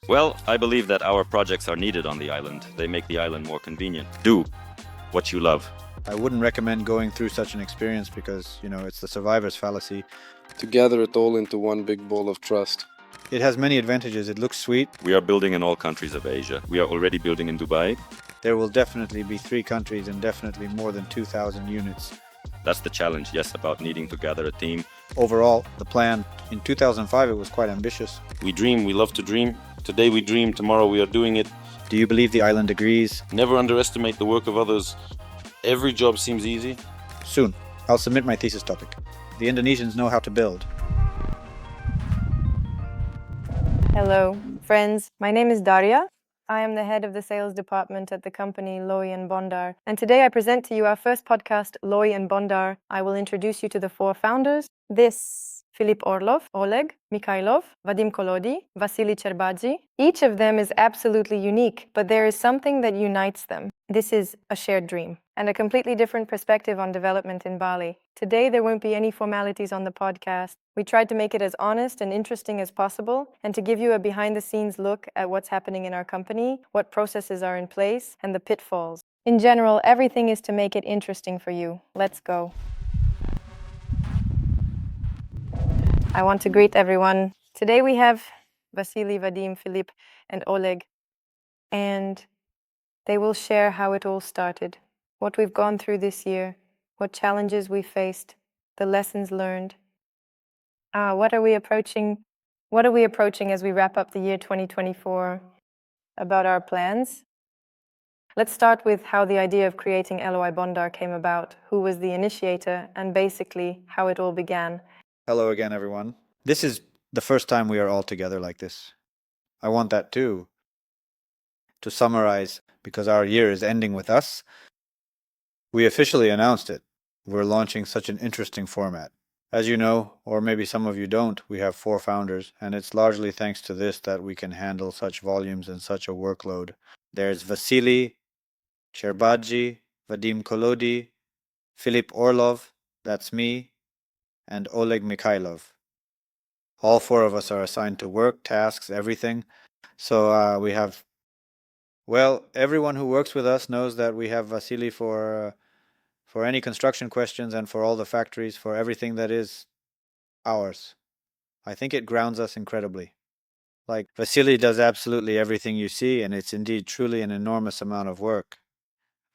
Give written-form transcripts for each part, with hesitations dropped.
Well, I believe that our projects are needed on the island. They make the island more convenient. Do what you love. I wouldn't recommend going through such an experience because, it's the survivor's fallacy. To gather it all into one big ball of trust. It has many advantages. It looks sweet. We are building in all countries of Asia. We are already building in Dubai. There will definitely be 3 countries and definitely more than 2,000 units. That's the challenge, yes, about needing to gather a team. Overall, the plan in 2005, it was quite ambitious. We dream, we love to dream. Today we dream, tomorrow we are doing it. Do you believe the island agrees? Never underestimate the work of others. Every job seems easy. Soon, I'll submit my thesis topic. The Indonesians know how to build. Hello, friends. My name is Daria. I am the head of the sales department at the company LOYO Bondar. And today I present to you our first podcast, LOYO Bondar. I will introduce you to the 4 founders. This Philipp Orlov, Oleg Mikhailov, Vadim Kolodiy, Vasiliy Cherbadzhi. Each of them is absolutely unique, but there is something that unites them. This is a shared dream and a completely different perspective on development in Bali. Today, there won't be any formalities on the podcast. We tried to make it as honest and interesting as possible and to give you a behind-the-scenes look at what's happening in our company, what processes are in place, and the pitfalls. In general, everything is to make it interesting for you. Let's go. I want to greet everyone. Today we have Vasiliy, Vadim, Philipp, and Oleg, and they will share how it all started, what we've gone through this year, what challenges we faced, the lessons learned. What are we approaching as we wrap up the year 2024 about our plans? Let's start with how the idea of creating LOYO Bondar came about, who was the initiator, and basically how it all began. Hello again, everyone. This is the first time we are all together like this. I want that too. To summarize, because our year is ending with us, we officially announced it. We're launching such an interesting format. As you know, or maybe some of you don't, we have 4 founders, and it's largely thanks to this that we can handle such volumes and such a workload. There's Vasiliy Cherbadzhi, Vadim Kolodiy, Philipp Orlov, that's me, and Oleg Mikhailov. All 4 of us are assigned to work, tasks, everything. So we have, everyone who works with us knows that we have Vasiliy for any construction questions and for all the factories, for everything that is ours. I think it grounds us incredibly. Like, Vasiliy does absolutely everything you see, and it's indeed truly an enormous amount of work.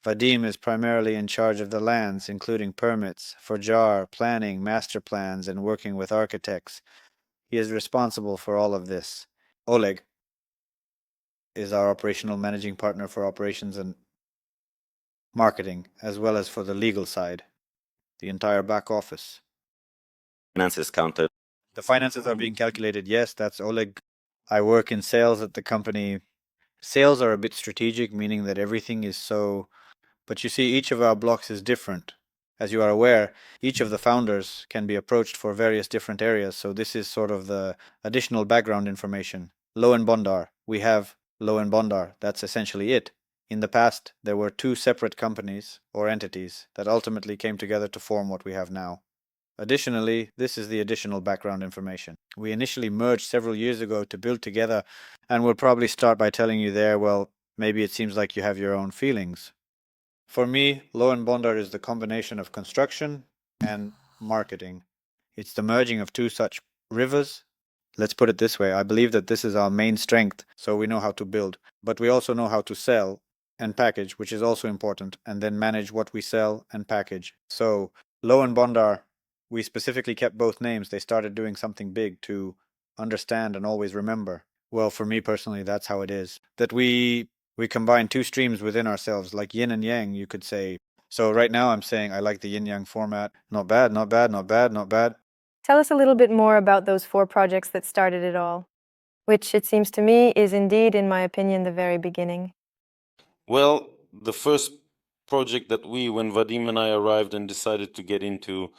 Vadim is primarily in charge of the lands, including permits, for JAR, planning, master plans, and working with architects. He is responsible for all of this. Oleg is our operational managing partner for operations and marketing, as well as for the legal side, the entire back office. Finances counted. The finances are being calculated, yes, that's Oleg. I work in sales at the company. Sales are a bit strategic, meaning that everything is so... But you see, each of our blocks is different. As you are aware, each of the founders can be approached for various different areas, so this is sort of the additional background information. LOYO Bondar. We have LOYO Bondar. That's essentially it. In the past, there were 2 separate companies or entities that ultimately came together to form what we have now. Additionally, this is the additional background information. We initially merged several years ago to build together, and we'll probably start by telling you there, maybe it seems like you have your own feelings. For me, LOYO Bondar is the combination of construction and marketing. It's the merging of 2 such rivers. Let's put it this way, I believe that this is our main strength, so we know how to build, but we also know how to sell and package, which is also important, and then manage what we sell and package. So, LOYO Bondar, we specifically kept both names. They started doing something big to understand and always remember. Well, for me personally, that's how it is. That we combine 2 streams within ourselves, like yin and yang, you could say. So right now I'm saying I like the yin-yang format. Not bad, not bad, not bad, not bad. Tell us a little bit more about those 4 projects that started it all, which it seems to me is indeed, in my opinion, the very beginning. Well, the first project that when Vadim and I arrived and decided to get into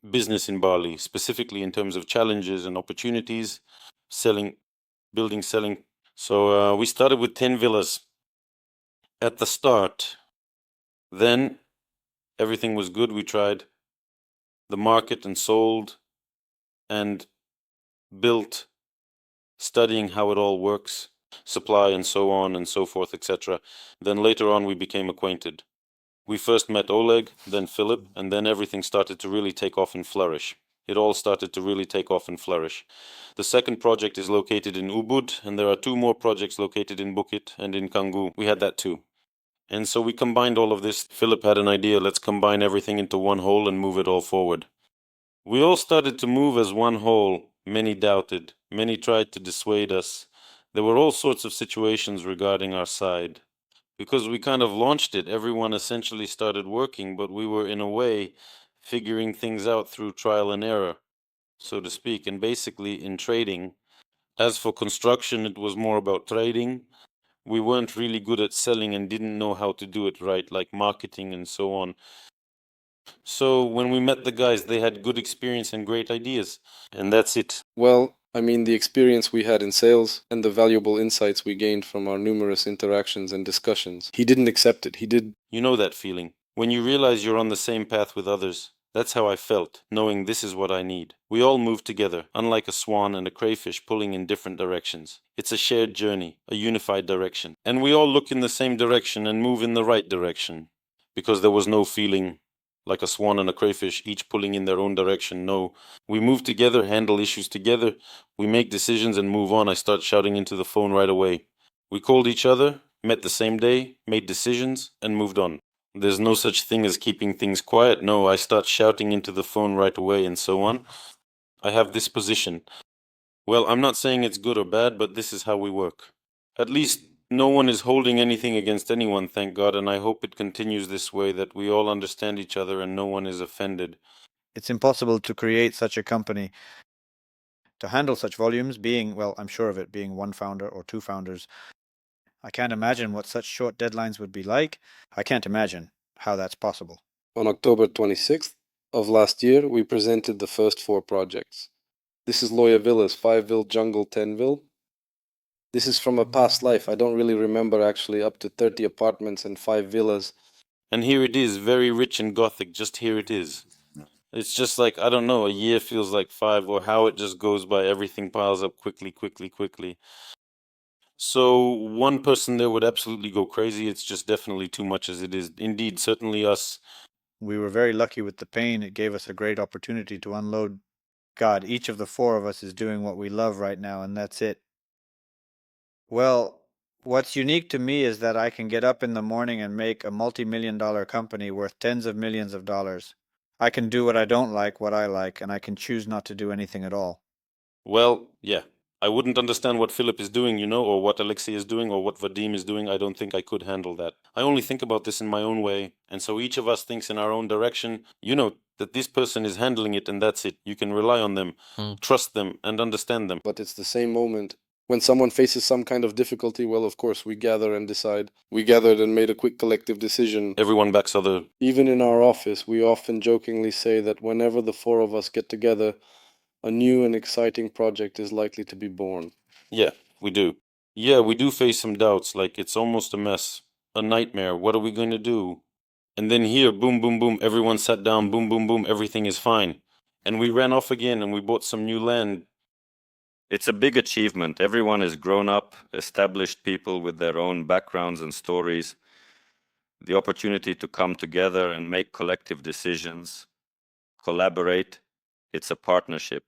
business in Bali, specifically in terms of challenges and opportunities, building, selling. So we started with 10 villas at the start. Then everything was good. We tried the market and sold and built studying how it all works, supply and so on and so forth, etc. Then later on we became acquainted. We first met Oleg, then Philipp, and then everything started to really take off and flourish. It all started to really take off and flourish. The second project is located in Ubud, and there are 2 more projects located in Bukit and in Canggu. We had that too. And so we combined all of this. Philipp had an idea, let's combine everything into one whole and move it all forward. We all started to move as one whole. Many doubted. Many tried to dissuade us. There were all sorts of situations regarding our side. Because we kind of launched it, everyone essentially started working, but we were in a way figuring things out through trial and error, so to speak, and basically in trading. As for construction, it was more about trading. We weren't really good at selling and didn't know how to do it right, like marketing and so on. So when we met the guys, they had good experience and great ideas, and that's it. Well, I mean, the experience we had in sales and the valuable insights we gained from our numerous interactions and discussions. He didn't accept it. He did. You know that feeling, when you realize you're on the same path with others. That's how I felt, knowing this is what I need. We all move together, unlike a swan and a crayfish pulling in different directions. It's a shared journey, a unified direction. And we all look in the same direction and move in the right direction. Because there was no feeling like a swan and a crayfish, each pulling in their own direction. No, we move together, handle issues together, we make decisions and move on. I start shouting into the phone right away. We called each other, met the same day, made decisions, and moved on. There's no such thing as keeping things quiet. No, I start shouting into the phone right away and so on. I have this position. Well, I'm not saying it's good or bad, but this is how we work. At least no one is holding anything against anyone, thank God, and I hope it continues this way, that we all understand each other and no one is offended. It's impossible to create such a company to handle such volumes, being, well, I'm sure of it, being 1 founder or 2 founders. I can't imagine what such short deadlines would be like. I can't imagine how that's possible. On October 26th of last year, we presented the first 4 projects. This is LOYO Villas, 5-ville jungle, 10-ville. This is from a past life. I don't really remember actually, up to 30 apartments and 5 villas. And here it is, very rich and gothic, just here it is. It's just like, I don't know, a year feels like 5, or how it just goes by, everything piles up quickly. So one person there would absolutely go crazy. It's just definitely too much as it is. Indeed, certainly us. We were very lucky with the pain. It gave us a great opportunity to unload. God, each of the 4 of us is doing what we love right now, and that's it. Well, what's unique to me is that I can get up in the morning and make a multi-million-dollar company worth tens of millions of dollars. I can do what I don't like, what I like, and I can choose not to do anything at all. Well, yeah. I wouldn't understand what Philipp is doing, or what Alexei is doing, or what Vadim is doing. I don't think I could handle that. I only think about this in my own way, and so each of us thinks in our own direction, that this person is handling it and that's it. You can rely on them, trust them, and understand them. But it's the same moment. When someone faces some kind of difficulty, well, of course, we gather and decide. We gathered and made a quick collective decision. Everyone backs other. Even in our office, we often jokingly say that whenever the 4 of us get together, a new and exciting project is likely to be born. Yeah, we do. Yeah, we do face some doubts, like it's almost a mess, a nightmare. What are we going to do? And then here, boom, boom, boom, everyone sat down, boom, boom, boom, everything is fine. And we ran off again and we bought some new land. It's a big achievement. Everyone is grown up, established people with their own backgrounds and stories. The opportunity to come together and make collective decisions, collaborate, it's a partnership.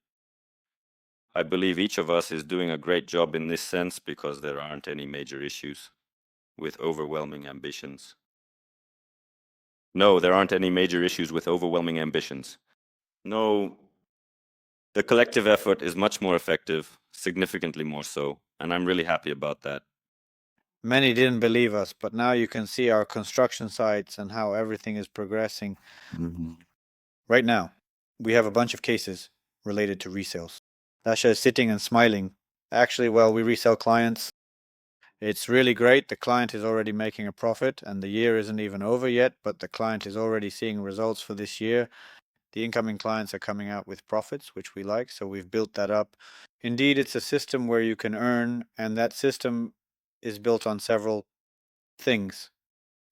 I believe each of us is doing a great job in this sense because there aren't any major issues with overwhelming ambitions. No, there aren't any major issues with overwhelming ambitions. No, the collective effort is much more effective, significantly more so, and I'm really happy about that. Many didn't believe us, but now you can see our construction sites and how everything is progressing. Right now, we have a bunch of cases related to resales. Dasha is sitting and smiling. Actually, well, we resell clients. It's really great. The client is already making a profit, and the year isn't even over yet, but the client is already seeing results for this year. The incoming clients are coming out with profits, which we like, so we've built that up. Indeed, it's a system where you can earn, and that system is built on several things.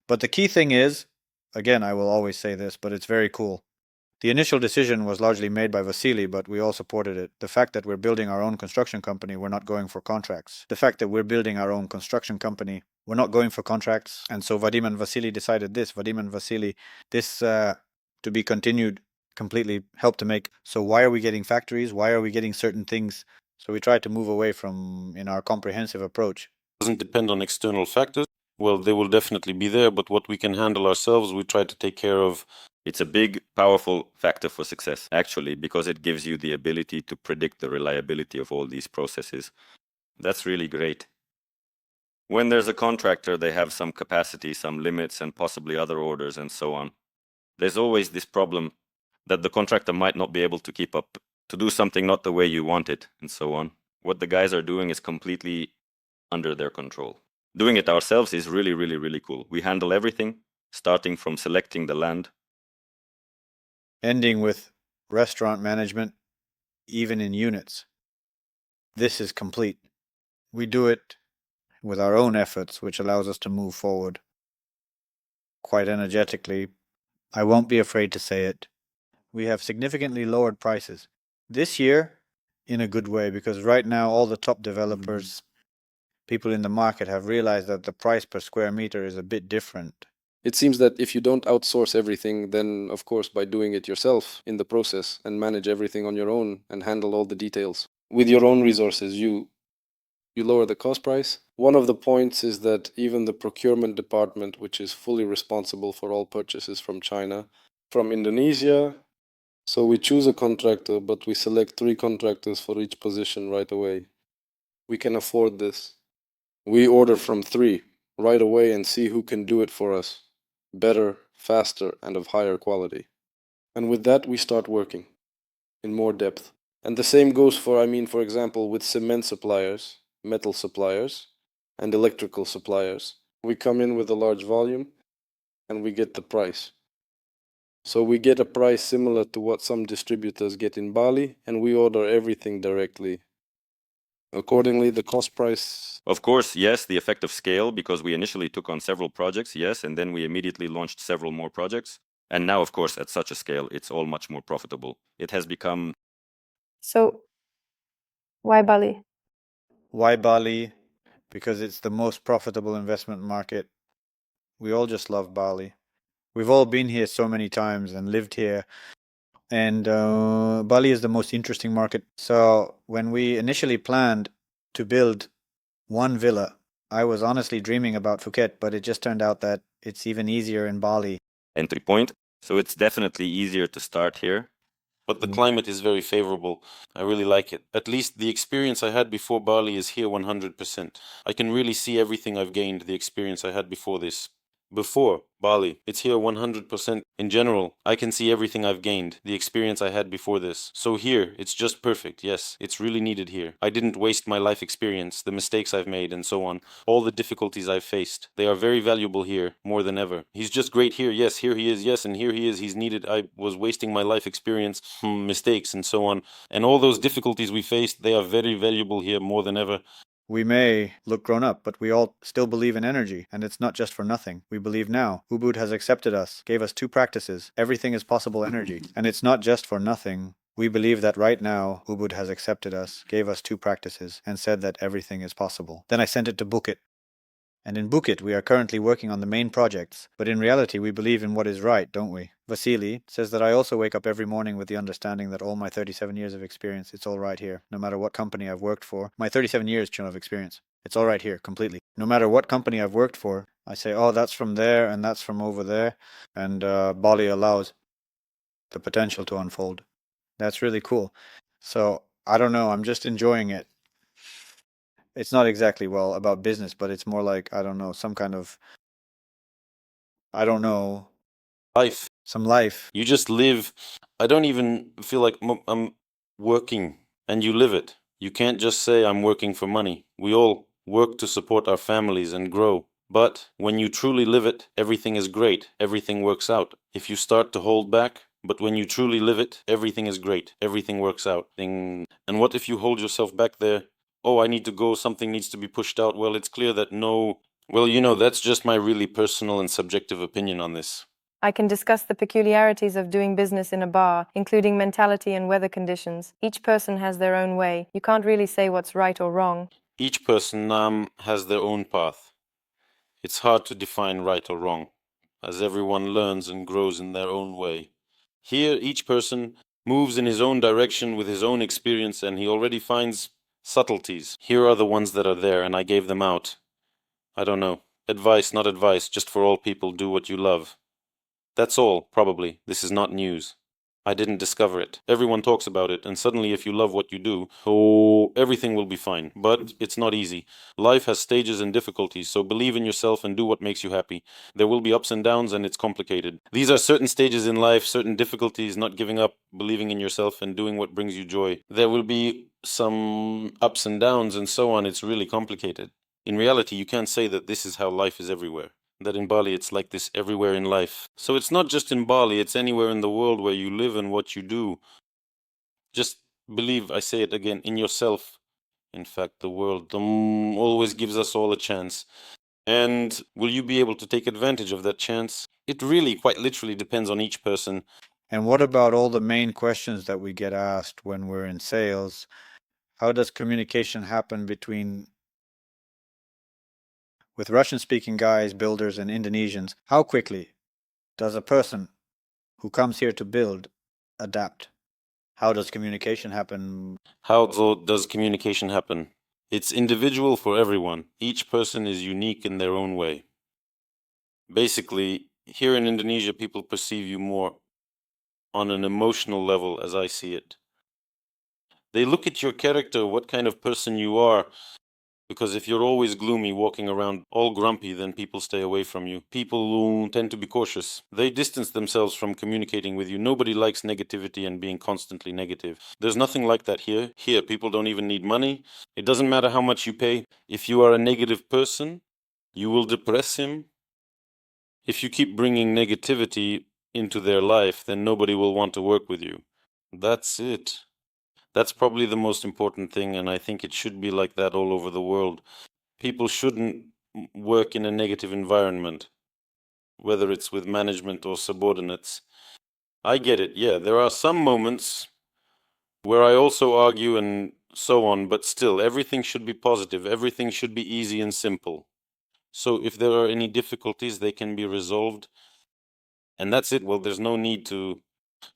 But the key thing is, again, I will always say this, but it's very cool. The initial decision was largely made by Vasiliy, but we all supported it. The fact that we're building our own construction company, we're not going for contracts. The fact that we're building our own construction company, we're not going for contracts. And so Vadim and Vasiliy decided this. Vadim and Vasiliy, this to be continued, completely helped to make. So why are we getting factories? Why are we getting certain things? So we tried to move away from in our comprehensive approach. Doesn't depend on external factors. Well, they will definitely be there, but what we can handle ourselves, we try to take care of. It's a big, powerful factor for success, actually, because it gives you the ability to predict the reliability of all these processes. That's really great. When there's a contractor, they have some capacity, some limits, and possibly other orders and so on. There's always this problem that the contractor might not be able to keep up, to do something not the way you want it, and so on. What the guys are doing is completely under their control. Doing it ourselves is really, really, really cool. We handle everything, starting from selecting the land, ending with restaurant management, even in units. This is complete. We do it with our own efforts, which allows us to move forward quite energetically. I won't be afraid to say it. We have significantly lowered prices. This year, in a good way, because right now all the top developers, people in the market have realized that the price per square meter is a bit different. It seems that if you don't outsource everything, then of course by doing it yourself in the process and manage everything on your own and handle all the details with your own resources, you lower the cost price. One of the points is that even the procurement department, which is fully responsible for all purchases from China, from Indonesia, so we choose a contractor, but we select 3 contractors for each position right away. We can afford this. We order from 3 right away and see who can do it for us better, faster, and of higher quality. And with that, we start working in more depth. And the same goes for, for example, with cement suppliers, metal suppliers, and electrical suppliers. We come in with a large volume and we get the price. So we get a price similar to what some distributors get in Bali, and we order everything directly. Accordingly, the cost price... Of course, yes, the effect of scale, because we initially took on several projects, yes, and then we immediately launched several more projects. And now, of course, at such a scale, it's all much more profitable. It has become... So, why Bali? Why Bali? Because it's the most profitable investment market. We all just love Bali. We've all been here so many times and lived here. And Bali is the most interesting market. So when we initially planned to build one villa, I was honestly dreaming about Phuket, but it just turned out that it's even easier in Bali. Entry point. So it's definitely easier to start here. But the climate is very favorable. I really like it. At least the experience I had before Bali is here 100%. I can really see everything I've gained, the experience I had before this. Before Bali, it's here 100%. In general, I can see everything I've gained, the experience I had before this. So here, it's just perfect. Yes, it's really needed here. I didn't waste my life experience, the mistakes I've made, and so on. All the difficulties I've faced. They are very valuable here, more than ever. He's just great here. Yes, here he is. Yes, and here he is. He's needed. I was wasting my life experience, mistakes, and so on. And all those difficulties we faced, they are very valuable here, more than ever. We may look grown up, but we all still believe in energy, and it's not just for nothing. We believe now. Ubud has accepted us, gave us 2 practices. Everything is possible energy, and it's not just for nothing. We believe that right now, Ubud has accepted us, gave us 2 practices, and said that everything is possible. Then I sent it to Bukit. And in Bukit, we are currently working on the main projects, but in reality, we believe in what is right, don't we? Vasiliy says that I also wake up every morning with the understanding that all my 37 years of experience, it's all right here. No matter what company I've worked for, my 37 years of experience, it's all right here, completely. No matter what company I've worked for, I say, oh, that's from there and that's from over there. And Bali allows the potential to unfold. That's really cool. So, I don't know, I'm just enjoying it. It's not exactly, about business, but it's more like, I don't know, some kind of, Life. Some life. You just live. I don't even feel like I'm working, and you live it. You can't just say I'm working for money. We all work to support our families and grow. But when you truly live it, everything is great. Everything works out. If you start to hold back, but when you truly live it, everything is great. Everything works out. And what if you hold yourself back there? Oh, I need to go, something needs to be pushed out. Well, it's clear that no... Well, that's just my really personal and subjective opinion on this. I can discuss the peculiarities of doing business in a bar, including mentality and weather conditions. Each person has their own way. You can't really say what's right or wrong. Each person has their own path. It's hard to define right or wrong, as everyone learns and grows in their own way. Here, each person moves in his own direction with his own experience, and he already finds subtleties. Here are the ones that are there, and I gave them out. I don't know. Advice, not advice, just for all people, do what you love. That's all, probably. This is not news. I didn't discover it. Everyone talks about it, and suddenly if you love what you do, oh, everything will be fine. But it's not easy. Life has stages and difficulties, so believe in yourself and do what makes you happy. There will be ups and downs, and it's complicated. These are certain stages in life, certain difficulties, not giving up, believing in yourself, and doing what brings you joy. There will be some ups and downs, and so on. It's really complicated. In reality, you can't say that this is how life is everywhere. That in Bali it's like this everywhere in life. So it's not just in Bali, it's anywhere in the world where you live and what you do. Just believe, I say it again, in yourself. In fact, the world always gives us all a chance. And will you be able to take advantage of that chance? It really, quite literally, depends on each person. And what about all the main questions that we get asked when we're in sales? How does communication happen with Russian-speaking guys, builders, and Indonesians? How quickly does a person who comes here to build adapt? How does communication happen? How does communication happen? It's individual for everyone. Each person is unique in their own way. Basically, here in Indonesia, people perceive you more on an emotional level, as I see it. They look at your character, what kind of person you are, because if you're always gloomy, walking around all grumpy, then people stay away from you. People tend to be cautious. They distance themselves from communicating with you. Nobody likes negativity and being constantly negative. There's nothing like that here. Here, people don't even need money. It doesn't matter how much you pay. If you are a negative person, you will depress him. If you keep bringing negativity into their life, then nobody will want to work with you. That's it. That's probably the most important thing, and I think it should be like that all over the world. People shouldn't work in a negative environment, whether it's with management or subordinates. I get it, yeah, there are some moments where I also argue and so on, but still, everything should be positive, everything should be easy and simple. So if there are any difficulties, they can be resolved, and that's it. Well, there's no need to...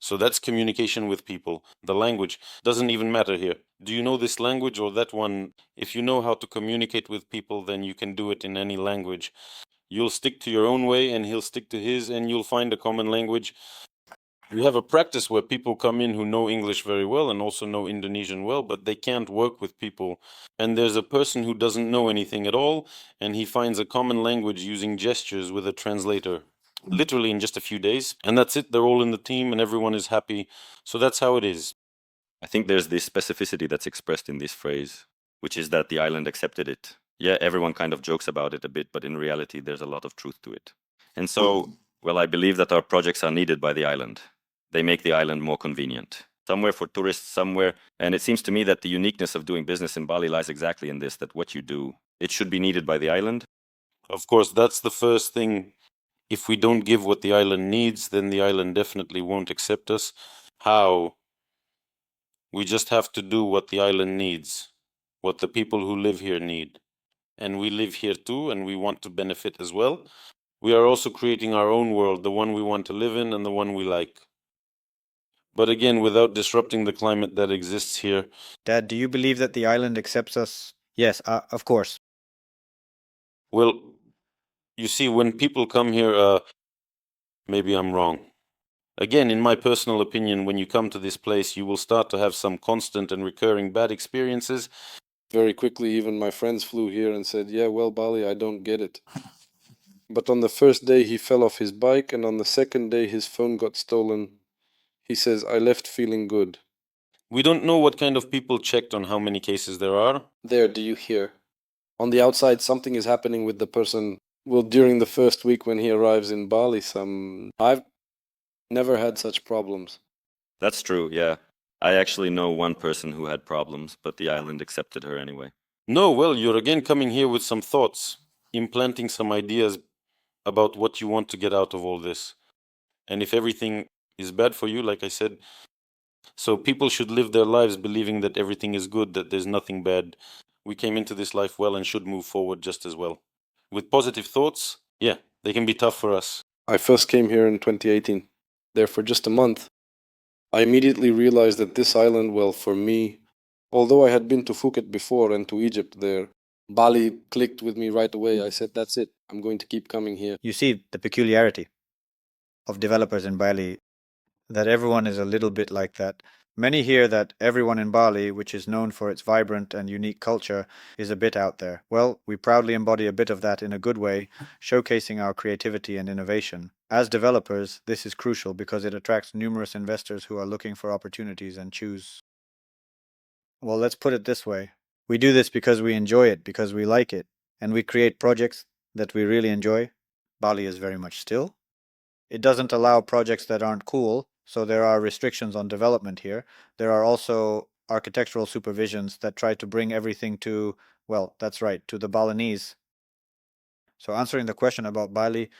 So that's communication with people. The language doesn't even matter here. Do you know this language or that one? If you know how to communicate with people, then you can do it in any language. You'll stick to your own way and he'll stick to his, and you'll find a common language. We have a practice where people come in who know English very well and also know Indonesian well, but they can't work with people. And there's a person who doesn't know anything at all, and he finds a common language using gestures with a translator. Literally in just a few days, and that's it. They're all in the team and everyone is happy. So that's how it is. I think there's this specificity that's expressed in this phrase, which is that the island accepted it. Yeah, everyone kind of jokes about it a bit, but in reality, there's a lot of truth to it. And so, well, I believe that our projects are needed by the island. They make the island more convenient. Somewhere for tourists, somewhere. And it seems to me that the uniqueness of doing business in Bali lies exactly in this, that what you do, it should be needed by the island. Of course, that's the first thing. If we don't give what the island needs, then the island definitely won't accept us. How? We just have to do what the island needs, what the people who live here need. And we live here too, and we want to benefit as well. We are also creating our own world, the one we want to live in and the one we like. But again, without disrupting the climate that exists here. Dad, do you believe that the island accepts us? Yes, of course. Well, you see, when people come here, maybe I'm wrong. Again, in my personal opinion, when you come to this place, you will start to have some constant and recurring bad experiences. Very quickly, even my friends flew here and said, yeah, well, Bali, I don't get it. But on the first day, he fell off his bike, and on the second day, his phone got stolen. He says, I left feeling good. We don't know what kind of people checked on how many cases there are. There, do you hear? On the outside, something is happening with the person. Well, during the first week when he arrives in Bali, I've never had such problems. That's true, yeah. I actually know one person who had problems, but the island accepted her anyway. No, well, you're again coming here with some thoughts, implanting some ideas about what you want to get out of all this. And if everything is bad for you, like I said, so people should live their lives believing that everything is good, that there's nothing bad. We came into this life well and should move forward just as well. With positive thoughts, yeah, they can be tough for us. I first came here in 2018. There for just a month. I immediately realized that this island, well, for me, although I had been to Phuket before and to Egypt there, Bali clicked with me right away. I said, that's it. I'm going to keep coming here. You see the peculiarity of developers in Bali, that everyone is a little bit like that. Many hear that everyone in Bali, which is known for its vibrant and unique culture, is a bit out there. Well, we proudly embody a bit of that in a good way, showcasing our creativity and innovation. As developers, this is crucial because it attracts numerous investors who are looking for opportunities and choose. Well, let's put it this way. We do this because we enjoy it, because we like it, and we create projects that we really enjoy. Bali is very much still. It doesn't allow projects that aren't cool, so there are restrictions on development here. There are also architectural supervisions that try to bring everything to, well, that's right, to the Balinese. So answering the question about Bali,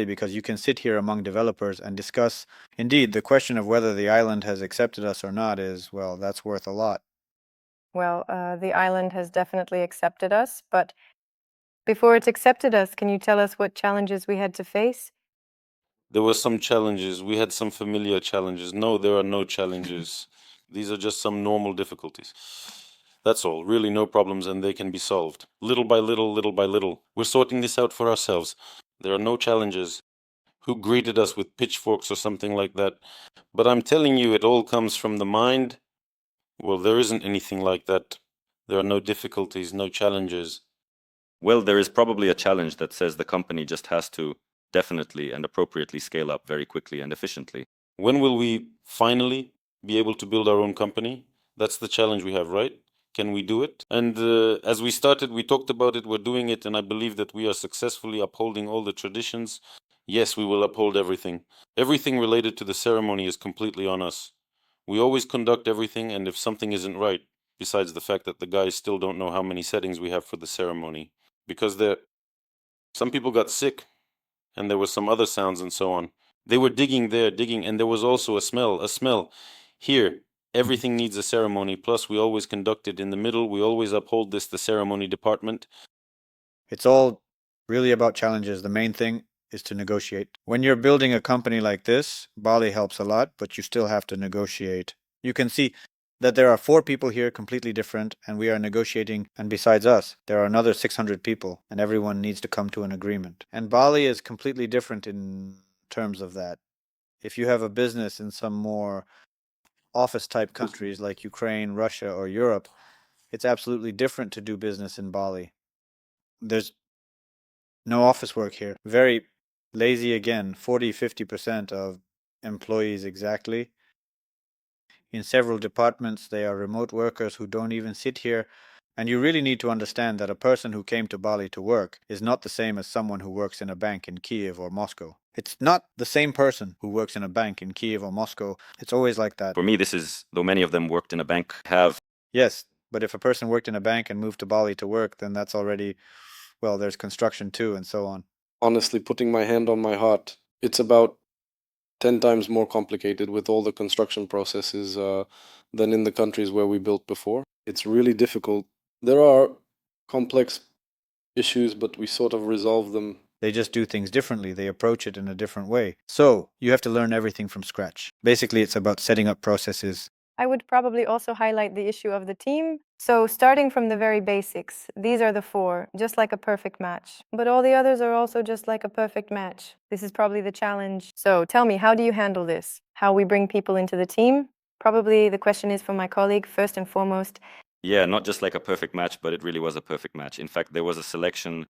because you can sit here among developers and discuss, indeed, the question of whether the island has accepted us or not is, well, that's worth a lot. Well, the island has definitely accepted us, but before it accepted us, can you tell us what challenges we had to face? There were some challenges. We had some familiar challenges. No, there are no challenges. These are just some normal difficulties. That's all. Really no problems, and they can be solved. Little by little, little by little. We're sorting this out for ourselves. There are no challenges. Who greeted us with pitchforks or something like that? But I'm telling you, it all comes from the mind. Well, there isn't anything like that. There are no difficulties, no challenges. Well, there is probably a challenge that says the company just has to definitely and appropriately scale up very quickly and efficiently. When will we finally be able to build our own company? That's the challenge we have, right? Can we do it? And as we started, we talked about it, we're doing it, and I believe that we are successfully upholding all the traditions. Yes, we will uphold everything. Everything related to the ceremony is completely on us. We always conduct everything, and if something isn't right, besides the fact that the guys still don't know how many settings we have for the ceremony, because some people got sick, and there were some other sounds and so on. They were digging, and there was also a smell. Here, everything needs a ceremony, plus we always conduct it in the middle, we always uphold the ceremony department. It's all really about challenges. The main thing is to negotiate. When you're building a company like this, Bali helps a lot, but you still have to negotiate. You can see that there are 4 people here completely different, and we are negotiating, and besides us, there are another 600 people, and everyone needs to come to an agreement. And Bali is completely different in terms of that. If you have a business in some more office-type countries like Ukraine, Russia, or Europe, it's absolutely different to do business in Bali. There's no office work here. Very lazy again, 40-50% of employees exactly. In several departments, they are remote workers who don't even sit here. And you really need to understand that a person who came to Bali to work is not the same as someone who works in a bank in Kiev or Moscow. It's not the same person who works in a bank in Kiev or Moscow. It's always like that. For me, this is, though many of them worked in a bank, have. Yes, but if a person worked in a bank and moved to Bali to work, then that's already, well, there's construction too and so on. Honestly, putting my hand on my heart, it's about 10 times more complicated with all the construction processes than in the countries where we built before. It's really difficult. There are complex issues, but we sort of resolve them. They just do things differently. They approach it in a different way. So you have to learn everything from scratch. Basically, it's about setting up processes. I would probably also highlight the issue of the team. So starting from the very basics, these are the 4, just like a perfect match. But all the others are also just like a perfect match. This is probably the challenge. So tell me, how do you handle this? How we bring people into the team? Probably the question is for my colleague, first and foremost. Yeah, not just like a perfect match, but it really was a perfect match. In fact, there was a selection.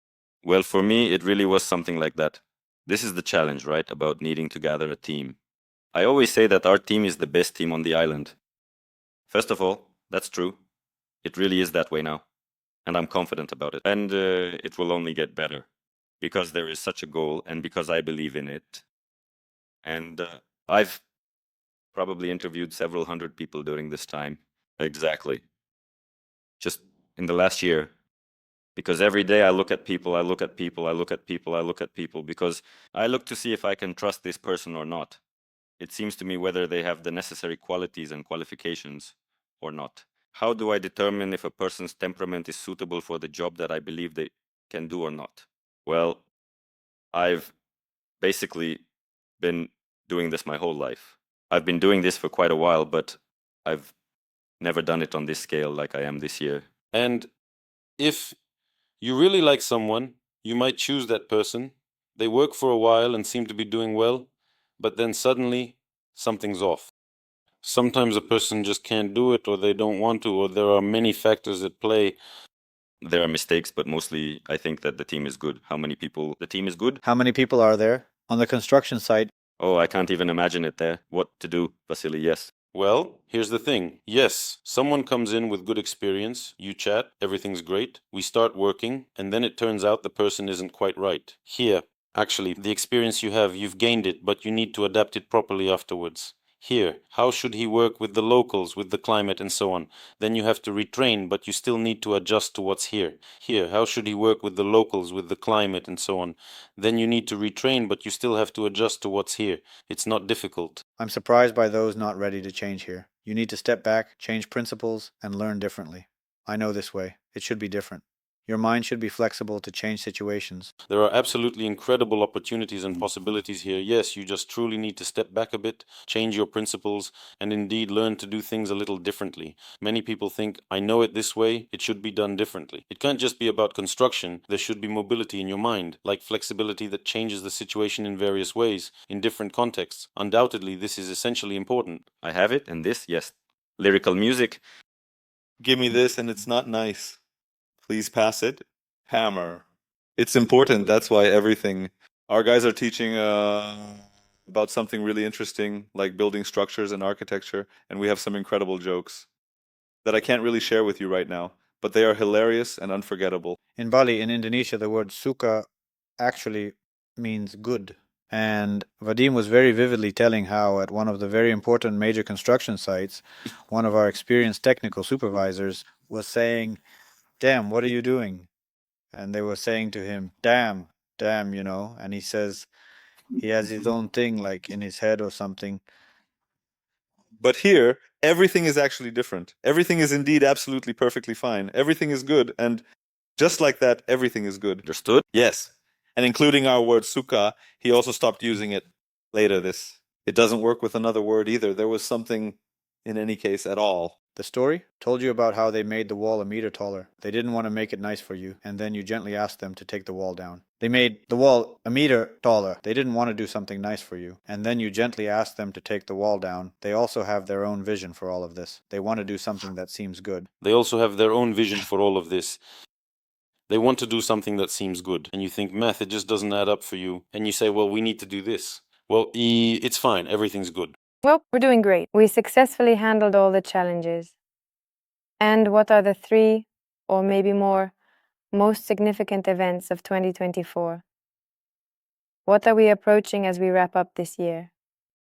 Well, for me, it really was something like that. This is the challenge, right? About needing to gather a team. I always say that our team is the best team on the island. First of all, that's true. It really is that way now. And I'm confident about it. And it will only get better because there is such a goal and because I believe in it. And I've probably interviewed several hundred people during this time. Exactly. Just in the last year, Because every day I look at people, I look at people, I look at people, I look at people, because I look to see if I can trust this person or not. It seems to me whether they have the necessary qualities and qualifications or not. How do I determine if a person's temperament is suitable for the job that I believe they can do or not? Well, I've basically been doing this my whole life. I've been doing this for quite a while, but I've never done it on this scale like I am this year. And if you really like someone, you might choose that person. They work for a while and seem to be doing well, but then suddenly something's off. Sometimes a person just can't do it, or they don't want to, or there are many factors at play. There are mistakes, but mostly I think that the team is good. How many people? The team is good? How many people are there? On the construction site, Oh, I can't even imagine it there. What to do, Vasily? Yes. Well, here's the thing. Yes, someone comes in with good experience, you chat, everything's great, we start working, and then it turns out the person isn't quite right. Here, actually, the experience you have, you've gained it, but you need to adapt it properly afterwards. Here, how should he work with the locals, with the climate, and so on? Then you have to retrain, but you still need to adjust to what's here. Here, how should he work with the locals, with the climate, and so on? Then you need to retrain, but you still have to adjust to what's here. It's not difficult. I'm surprised by those not ready to change here. You need to step back, change principles, and learn differently. I know this way. It should be different. Your mind should be flexible to change situations. There are absolutely incredible opportunities and possibilities here. Yes, you just truly need to step back a bit, change your principles, and indeed learn to do things a little differently. Many people think, I know it this way, it should be done differently. It can't just be about construction. There should be mobility in your mind, like flexibility that changes the situation in various ways, in different contexts. Undoubtedly, this is essentially important. I have it, and this, yes. Lyrical music. Give me this and it's not nice. Please pass it. Hammer. It's important. That's why everything. Our guys are teaching about something really interesting, like building structures and architecture, and we have some incredible jokes that I can't really share with you right now, but they are hilarious and unforgettable. In Bali, in Indonesia, the word suka actually means good. And Vadim was very vividly telling how at one of the very important major construction sites, one of our experienced technical supervisors was saying, "Damn, what are you doing?" And they were saying to him, damn, and he says he has his own thing like in his head or something. But here, everything is actually different. Everything is indeed absolutely perfectly fine. Everything is good, and just like that, everything is good. Understood? Yes. And including our word suka, he also stopped using it later. It doesn't work with another word either. There was something in any case at all. The story told you about how they made the wall a meter taller. They didn't want to make it nice for you, and then you gently asked them to take the wall down. They made the wall a meter taller. They didn't want to do something nice for you, and then you gently asked them to take the wall down. They also have their own vision for all of this. They want to do something that seems good. They also have their own vision for all of this. They want to do something that seems good. And you think, math, it just doesn't add up for you. And you say, well, we need to do this. Well, it's fine. Everything's good. Well, we're doing great. We successfully handled all the challenges. And what are the 3, or maybe more, most significant events of 2024? What are we approaching as we wrap up this year?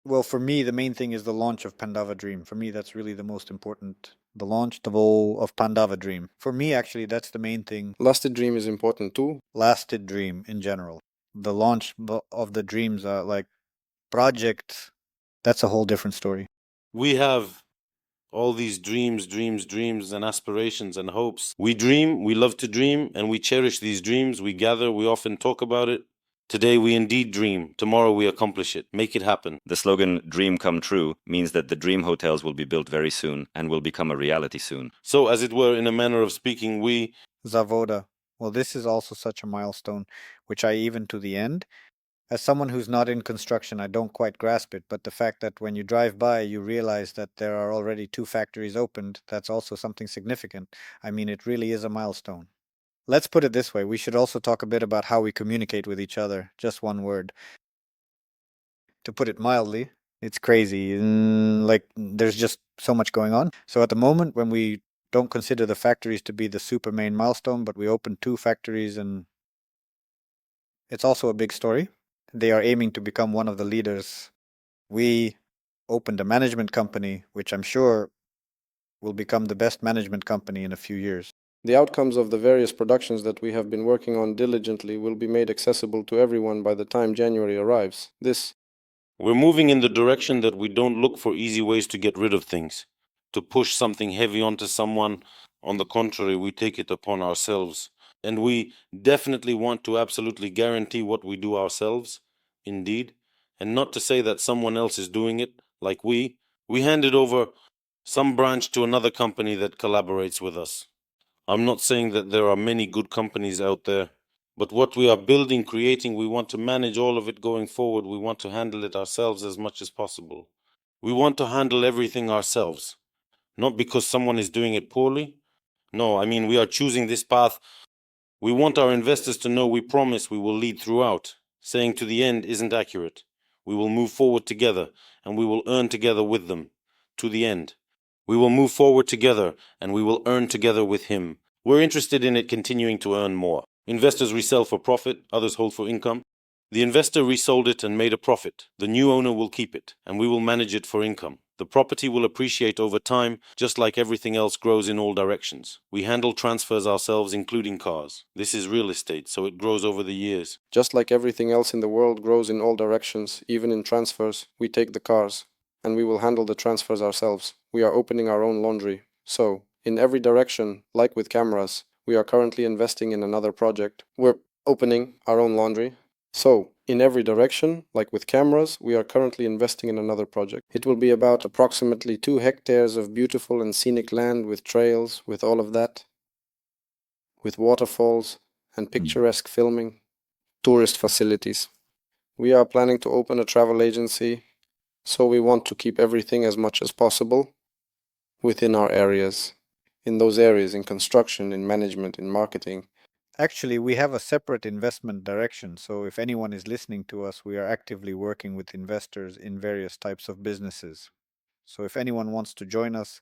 Well, for me, the main thing is the launch of Pandawa Dream. For me, that's really the most important. The launch of Pandawa Dream. For me, actually, that's the main thing. Lasted Dream is important too. Lasted Dream in general. The launch of the dreams are like projects. That's a whole different story. We have all these dreams, and aspirations and hopes. We dream, we love to dream, and we cherish these dreams. We gather, we often talk about it. Today we indeed dream. Tomorrow we accomplish it. Make it happen. The slogan "Dream Come True" means that the dream hotels will be built very soon and will become a reality soon. So, as it were, in a manner of speaking, we... Zavoda. Well, this is also such a milestone, which I even to the end. As someone who's not in construction, I don't quite grasp it, but the fact that when you drive by, you realize that there are already 2 factories opened, that's also something significant. I mean, it really is a milestone. Let's put it this way. We should also talk a bit about how we communicate with each other. Just one word. To put it mildly, it's crazy. There's just so much going on. So at the moment, when we don't consider the factories to be the super main milestone, but we open 2 factories, and it's also a big story. They are aiming to become one of the leaders. We opened a management company, which I'm sure will become the best management company in a few years. The outcomes of the various productions that we have been working on diligently will be made accessible to everyone by the time January arrives. We're moving in the direction that we don't look for easy ways to get rid of things, to push something heavy onto someone. On the contrary, we take it upon ourselves. And we definitely want to absolutely guarantee what we do ourselves, indeed. And not to say that someone else is doing it, like we handed over some branch to another company that collaborates with us. I'm not saying that there are many good companies out there, but what we are building, creating, we want to manage all of it going forward. We want to handle it ourselves as much as possible. We want to handle everything ourselves, not because someone is doing it poorly. No, I mean, we are choosing this path. We want our investors to know we promise we will lead throughout. Saying to the end isn't accurate. We will move forward together, and we will earn together with them. To the end. We will move forward together, and we will earn together with him. We're interested in it continuing to earn more. Investors resell for profit, others hold for income. The investor resold it and made a profit. The new owner will keep it, and we will manage it for income. The property will appreciate over time, just like everything else grows in all directions. We handle transfers ourselves, including cars. This is real estate, so it grows over the years. Just like everything else in the world grows in all directions, even in transfers, we take the cars, and we will handle the transfers ourselves. We are opening our own laundry. So, in every direction, like with cameras, we are currently investing in another project. We're opening our own laundry. So, in every direction, like with cameras, we are currently investing in another project. It will be about approximately 2 hectares of beautiful and scenic land with trails, with all of that, with waterfalls and picturesque filming, tourist facilities. We are planning to open a travel agency, so we want to keep everything as much as possible within our areas. In those areas, in construction, in management, in marketing. Actually, we have a separate investment direction, so if anyone is listening to us, we are actively working with investors in various types of businesses. So if anyone wants to join us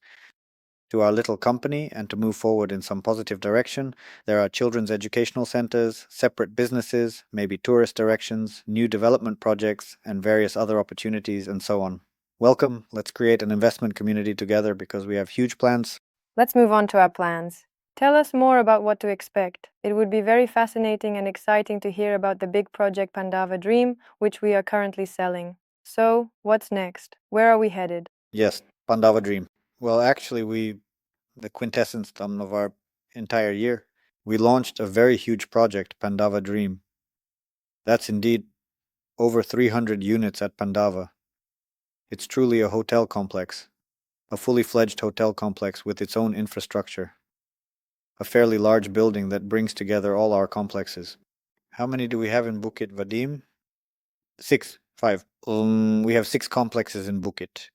to our little company and to move forward in some positive direction, there are children's educational centers, separate businesses, maybe tourist directions, new development projects, and various other opportunities, and so on. Welcome, let's create an investment community together because we have huge plans. Let's move on to our plans. Tell us more about what to expect. It would be very fascinating and exciting to hear about the big project Pandawa Dream, which we are currently selling. So, what's next? Where are we headed? Yes, Pandawa Dream. Well, actually, the quintessence of our entire year, we launched a very huge project, Pandawa Dream. That's indeed over 300 units at Pandawa. It's truly a hotel complex, a fully fledged hotel complex with its own infrastructure. A fairly large building that brings together all our complexes. How many do we have in Bukit, Vadim? 5. We have 6 complexes in Bukit.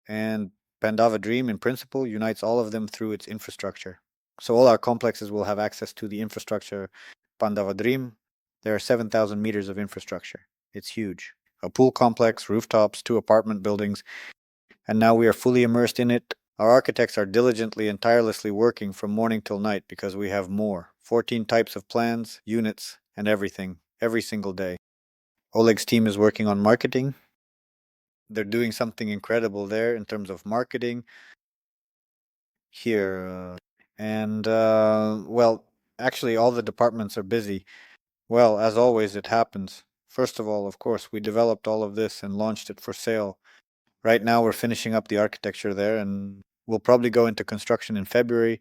And Pandawa Dream, in principle, unites all of them through its infrastructure. So all our complexes will have access to the infrastructure. Pandawa Dream, there are 7,000 meters of infrastructure. It's huge. A pool complex, rooftops, 2 apartment buildings, and now we are fully immersed in it. Our architects are diligently and tirelessly working from morning till night because we have 14 types of plans, units, and everything, every single day. Oleg's team is working on marketing. They're doing something incredible there in terms of marketing. Here, well, actually all the departments are busy. Well, as always, it happens. First of all, of course, we developed all of this and launched it for sale. Right now we're finishing up the architecture there, and we'll probably go into construction in February.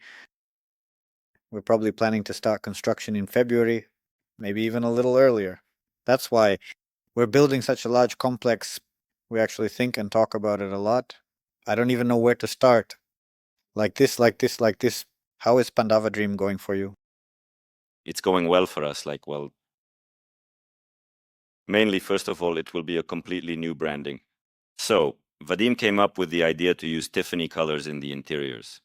We're probably planning to start construction in February, maybe even a little earlier. That's why we're building such a large complex. We actually think and talk about it a lot. I don't even know where to start. Like this. How is Pandawa Dream going for you? It's going well for us, mainly, first of all, it will be a completely new branding. So, Vadim came up with the idea to use Tiffany colors in the interiors.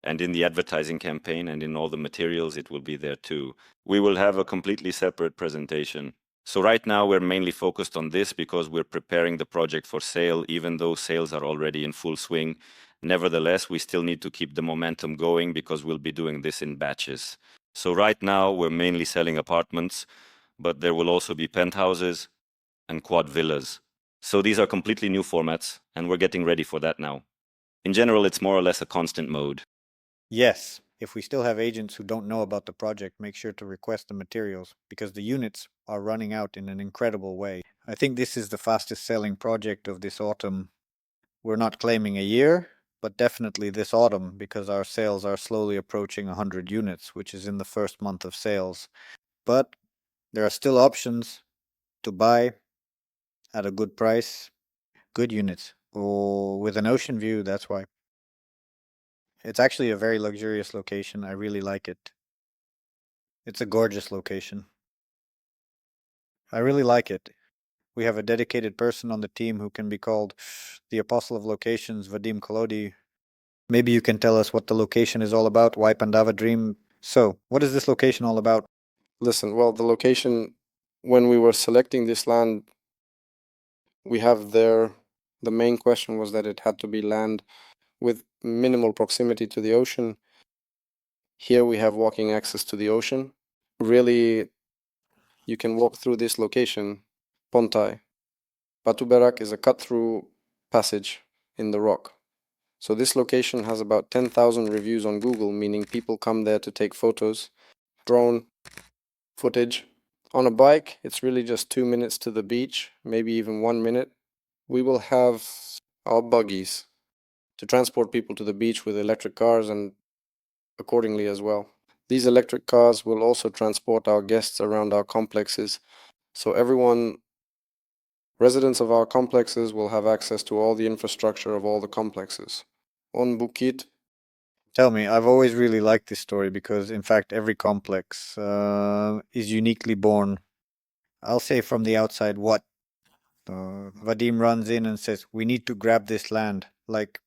And in the advertising campaign and in all the materials, it will be there too. We will have a completely separate presentation. So right now, we're mainly focused on this because we're preparing the project for sale, even though sales are already in full swing. Nevertheless, we still need to keep the momentum going because we'll be doing this in batches. So right now, we're mainly selling apartments, but there will also be penthouses and quad villas. So these are completely new formats, and we're getting ready for that now. In general, it's more or less a constant mode. Yes, If we still have agents who don't know about the project, make sure to request the materials because the units are running out in an incredible way. I think this is the fastest selling project of this autumn. We're not claiming a year, but definitely this autumn because our sales are slowly approaching 100 units, which is in the first month of sales. But there are still options to buy at a good price, good units, or with an ocean view, that's why. It's actually a very luxurious location. I really like it. It's a gorgeous location. I really like it. We have a dedicated person on the team who can be called the Apostle of Locations, Vadim Kolodiy. Maybe you can tell us what the location is all about, why Pandawa Dream. So, what is this location all about? Listen, well, the location, when we were selecting this land, we have there, the main question was that it had to be land with minimal proximity to the ocean. Here we have walking access to the ocean. Really, you can walk through this location, Pontai. Batu Berak is a cut-through passage in the rock. So this location has about 10,000 reviews on Google, meaning people come there to take photos, drone footage. On a bike, it's really just 2 minutes to the beach, maybe even 1 minute. We will have our buggies to transport people to the beach with electric cars and accordingly as well. These electric cars will also transport our guests around our complexes, so everyone, residents of our complexes, will have access to all the infrastructure of all the complexes. On Bukit, Tell me, I've always really liked this story because, in fact, every complex is uniquely born. I'll say from the outside what? Vadim runs in and says, "We need to grab this land," like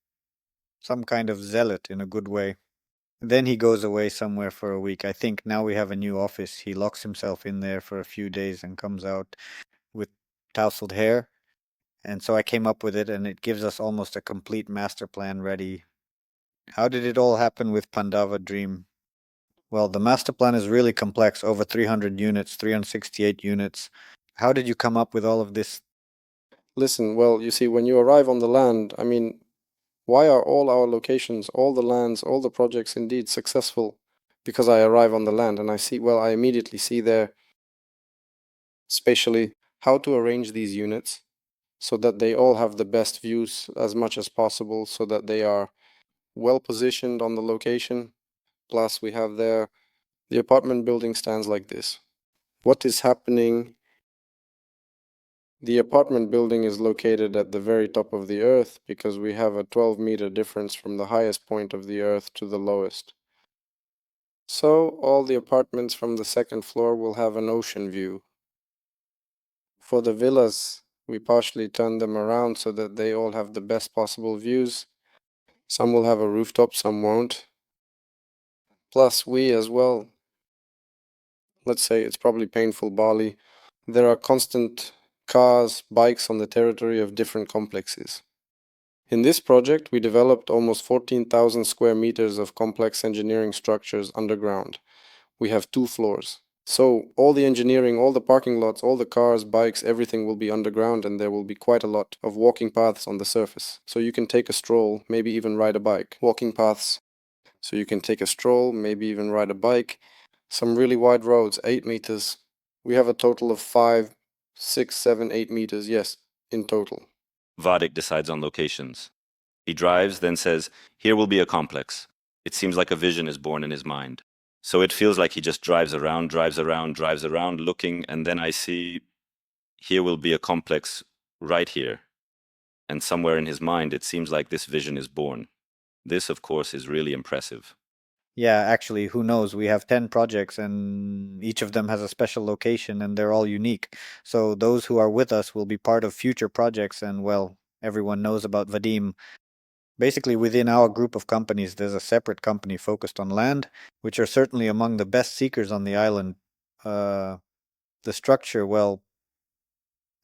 some kind of zealot in a good way. Then he goes away somewhere for a week. I think now we have a new office. He locks himself in there for a few days and comes out with tousled hair. And so I came up with it, and it gives us almost a complete master plan ready. How did it all happen with Pandawa Dream? Well, the master plan is really complex, over 300 units, 368 units. How did you come up with all of this? listen, well, you see, when you arrive on the land, I mean, why are all our locations, all the lands, all the projects indeed successful? Because I arrive on the land and I see, well, I immediately see there spatially how to arrange these units so that they all have the best views as much as possible, so that they are well positioned on the location. Plus, we have there the apartment building stands like this. What is happening? The apartment building is located at the very top of the earth because we have a 12-meter difference from the highest point of the earth to the lowest. So all the apartments from the second floor will have an ocean view. For the villas, we partially turn them around so that they all have the best possible views. Some will have a rooftop, some won't. Plus, we as well, let's say it's probably painful Bali, there are constant cars, bikes on the territory of different complexes. In this project, we developed almost 14,000 square meters of complex engineering structures underground. We have 2 floors. So all the engineering, all the parking lots, all the cars, bikes, everything will be underground, and there will be quite a lot of walking paths on the surface. So you can take a stroll, maybe even ride a bike. Walking paths. So you can take a stroll, maybe even ride a bike. Some really wide roads, 8 meters. We have a total of 5, 6, 7, 8 meters, yes, in total. Vadik decides on locations. He drives, then says, "Here will be a complex." It seems like a vision is born in his mind. So it feels like he just drives around, looking, and then I see, here will be a complex right here. And somewhere in his mind, it seems like this vision is born. This, of course, is really impressive. Yeah, actually, who knows? We have 10 projects and each of them has a special location and they're all unique. So those who are with us will be part of future projects and, well, everyone knows about Vadim. Basically, within our group of companies, there's a separate company focused on land, which are certainly among the best seekers on the island. The structure, well,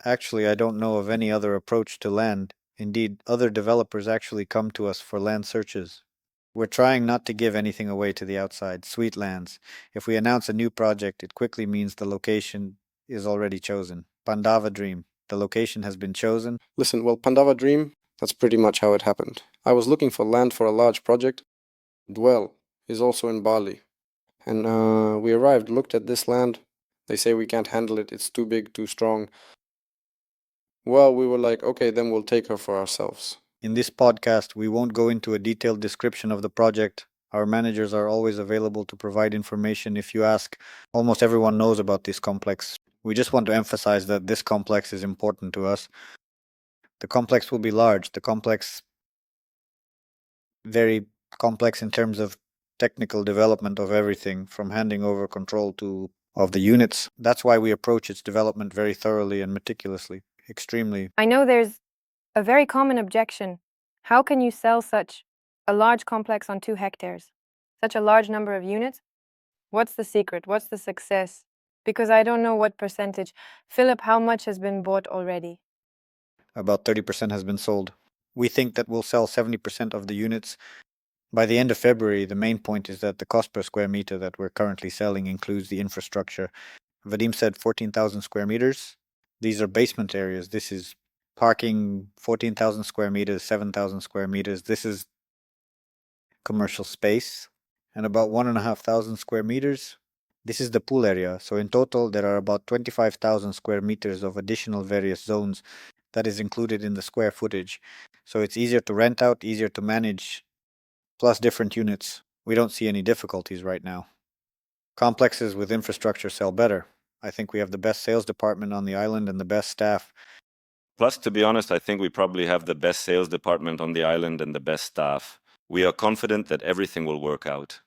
actually, I don't know of any other approach to land. Indeed, other developers actually come to us for land searches. We're trying not to give anything away to the outside. Sweet lands. If we announce a new project, it quickly means the location is already chosen. Pandawa Dream. The location has been chosen. Listen, well, Pandawa Dream, that's pretty much how it happened. I was looking for land for a large project. Well, is also in Bali. And we arrived, looked at this land. They say we can't handle it. It's too big, too strong. Well, we were like, okay, then we'll take her for ourselves. In this podcast, we won't go into a detailed description of the project. Our managers are always available to provide information if you ask. Almost everyone knows about this complex. We just want to emphasize that this complex is important to us. The complex will be large. The complex, very complex in terms of technical development of everything, from handing over control of the units. That's why we approach its development very thoroughly and meticulously. Extremely. I know there's a very common objection. How can you sell such a large complex on 2 hectares? Such a large number of units? What's the secret? What's the success? Because I don't know what percentage. Philip, how much has been bought already? About 30% has been sold. We think that we'll sell 70% of the units by the end of February. The main point is that the cost per square meter that we're currently selling includes the infrastructure. Vadim said 14,000 square meters. These are basement areas. This is parking, 14,000 square meters, 7,000 square meters. This is commercial space. And about 1,500 square meters. This is the pool area. So in total, there are about 25,000 square meters of additional various zones that is included in the square footage. So it's easier to rent out, easier to manage, plus different units. We don't see any difficulties right now. Complexes with infrastructure sell better. I think we have the best sales department on the island and the best staff. Plus, to be honest, I think we probably have the best sales department on the island and the best staff. We are confident that everything will work out.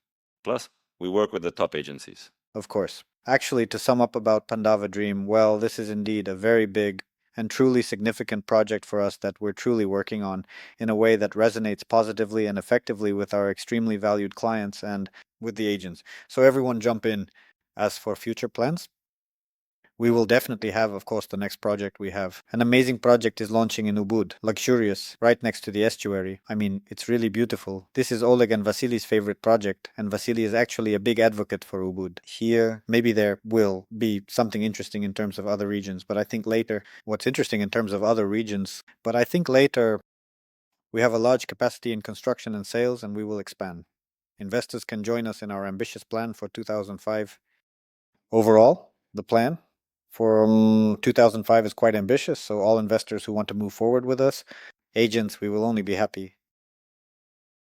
Plus, we work with the top agencies. Of course. Actually, to sum up about Pandawa Dream, well, this is indeed a very big and truly significant project for us that we're truly working on in a way that resonates positively and effectively with our extremely valued clients and with the agents. So everyone jump in. As for future plans, we will definitely have, of course, the next project we have. An amazing project is launching in Ubud, luxurious, right next to the estuary. I mean, it's really beautiful. This is Oleg and Vasiliy's favorite project, and Vasiliy is actually a big advocate for Ubud. Here, maybe there will be something interesting in terms of other regions, but I think later, what's interesting in terms of other regions, but I think later, we have a large capacity in construction and sales, and we will expand. Investors can join us in our ambitious plan for 2005. Overall, the plan for 2005 is quite ambitious, so all investors who want to move forward with us, agents, we will only be happy.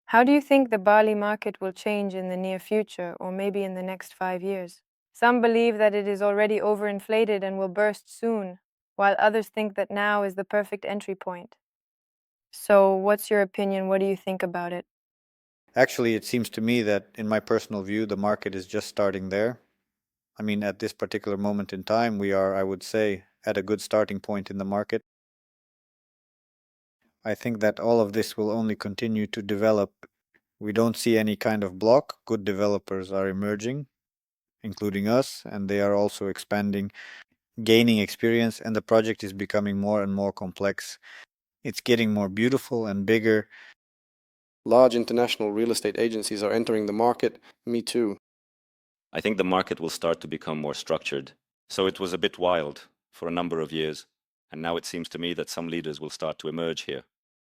How do you think the Bali market will change in the near future, or maybe in the next 5 years? Some believe that it is already overinflated and will burst soon, while others think that now is the perfect entry point. So, what's your opinion? What do you think about it? Actually, it seems to me that, in my personal view, the market is just starting there. I mean, at this particular moment in time, we are, I would say, at a good starting point in the market. I think that all of this will only continue to develop. We don't see any kind of block. Good developers are emerging, including us, and they are also expanding, gaining experience, and the project is becoming more and more complex. It's getting more beautiful and bigger. Large international real estate agencies are entering the market. Me too. I think the market will start to become more structured. So it was a bit wild for a number of years, and now it seems to me that some leaders will start to emerge here.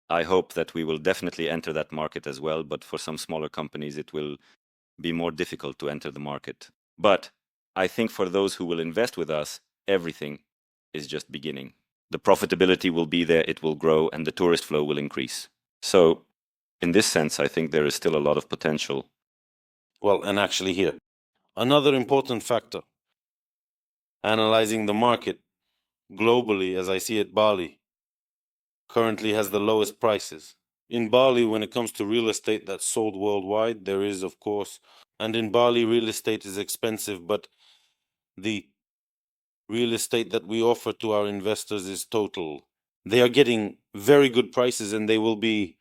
I hope that we will definitely enter that market as well, but for some smaller companies it will be more difficult to enter the market. But I think for those who will invest with us, everything is just beginning. The profitability will be there, it will grow, and the tourist flow will increase. So in this sense, I think there is still a lot of potential. Well, and actually here, another important factor, analyzing the market globally, as I see it, Bali currently has the lowest prices. In Bali, when it comes to real estate that's sold worldwide, there is, of course, and in Bali, real estate is expensive, but the real estate that we offer to our investors is total. They are getting very good prices and they will be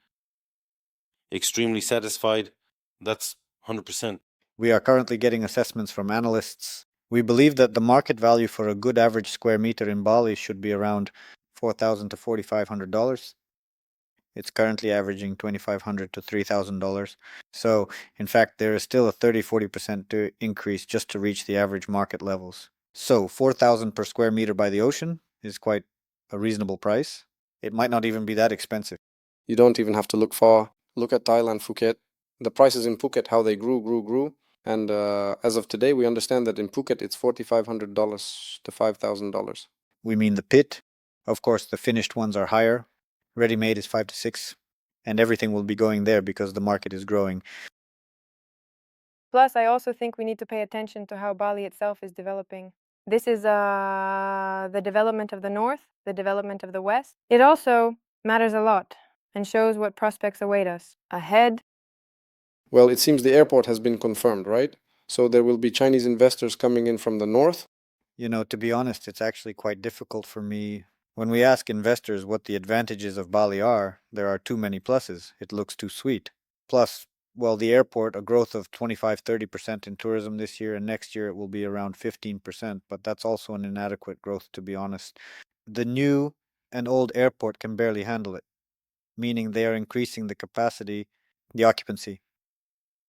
extremely satisfied. That's 100%. We are currently getting assessments from analysts. We believe that the market value for a good average square meter in Bali should be around $4,000 to $4,500. It's currently averaging $2,500 to $3,000. So, in fact, there is still a 30-40% increase just to reach the average market levels. So, $4,000 per square meter by the ocean is quite a reasonable price. It might not even be that expensive. You don't even have to look far. Look at Thailand, Phuket. the prices in Phuket, how they grew. And as of today, we understand that in Phuket, it's $4,500 to $5,000. We mean the pit. Of course, the finished ones are higher. Ready-made is 5 to 6. And everything will be going there because the market is growing. Plus, I also think we need to pay attention to how Bali itself is developing. This is the development of the north, the development of the west. It also matters a lot and shows what prospects await us ahead. Well, it seems the airport has been confirmed, right? So there will be Chinese investors coming in from the north. You know, to be honest, it's actually quite difficult for me. When we ask investors what the advantages of Bali are, there are too many pluses. It looks too sweet. Plus, well, the airport, a growth of 25-30% in tourism this year, and next year it will be around 15%, but that's also an inadequate growth, to be honest. The new and old airport can barely handle it, meaning they are increasing the capacity. The occupancy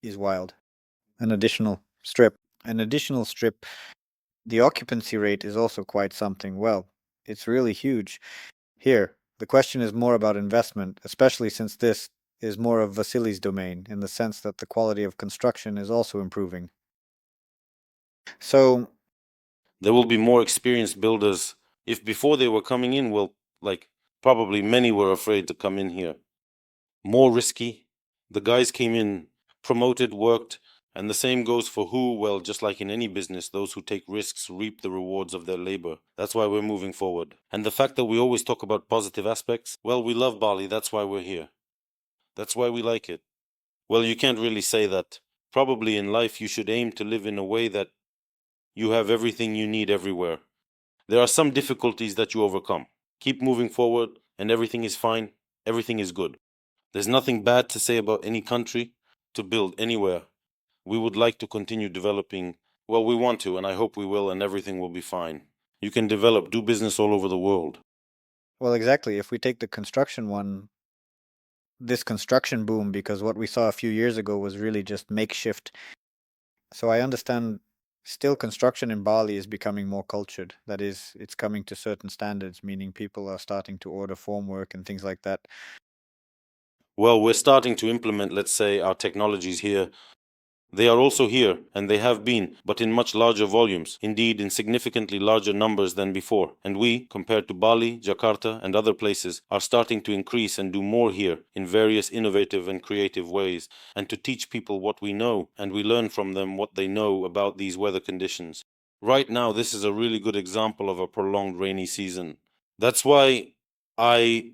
is wild. An additional strip. The occupancy rate is also quite something. Well, it's really huge. Here, the question is more about investment, especially since this is more of Vasily's domain, in the sense that the quality of construction is also improving. So, There will be more experienced builders. If before they were coming in, well, like probably many were afraid to come in here. More risky. The guys came in, promoted, worked, and the same goes for who, well, just like in any business, those who take risks reap the rewards of their labor. That's why we're moving forward. And the fact that we always talk about positive aspects, well, we love Bali, that's why we're here. That's why we like it. Well, you can't really say that. Probably in life you should aim to live in a way that you have everything you need everywhere. There are some difficulties that you overcome. Keep moving forward and everything is fine, everything is good. There's nothing bad to say about any country to build anywhere. We would like to continue developing. Well, we want to, and I hope we will, and everything will be fine. You can develop, do business all over the world. well, exactly. If we take the construction one, this construction boom, because what we saw a few years ago was really just makeshift. So I understand still construction in Bali is becoming more cultured. That is, it's coming to certain standards, meaning people are starting to order formwork and things like that. Well, we're starting to implement, let's say, our technologies here. They are also here, and they have been, but in much larger volumes, indeed in significantly larger numbers than before. And we, compared to Bali, Jakarta, and other places, are starting to increase and do more here in various innovative and creative ways, and to teach people what we know, and we learn from them what they know about these weather conditions. Right now, this is a really good example of a prolonged rainy season. That's why I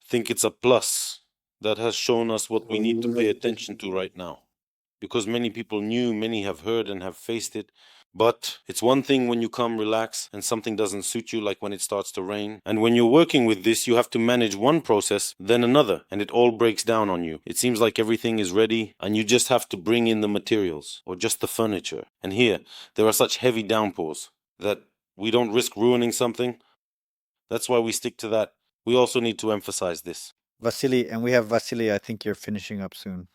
think it's a plus that has shown us what we need to pay attention to right now. Because many people knew, many have heard and have faced it. But it's one thing when you come relax and something doesn't suit you, like when it starts to rain. And when you're working with this, you have to manage one process, then another, and it all breaks down on you. It seems like everything is ready and you just have to bring in the materials or just the furniture. And here, there are such heavy downpours that we don't risk ruining something. That's why we stick to that. We also need to emphasize this. Vasily, and we have Vasily, I think you're finishing up soon.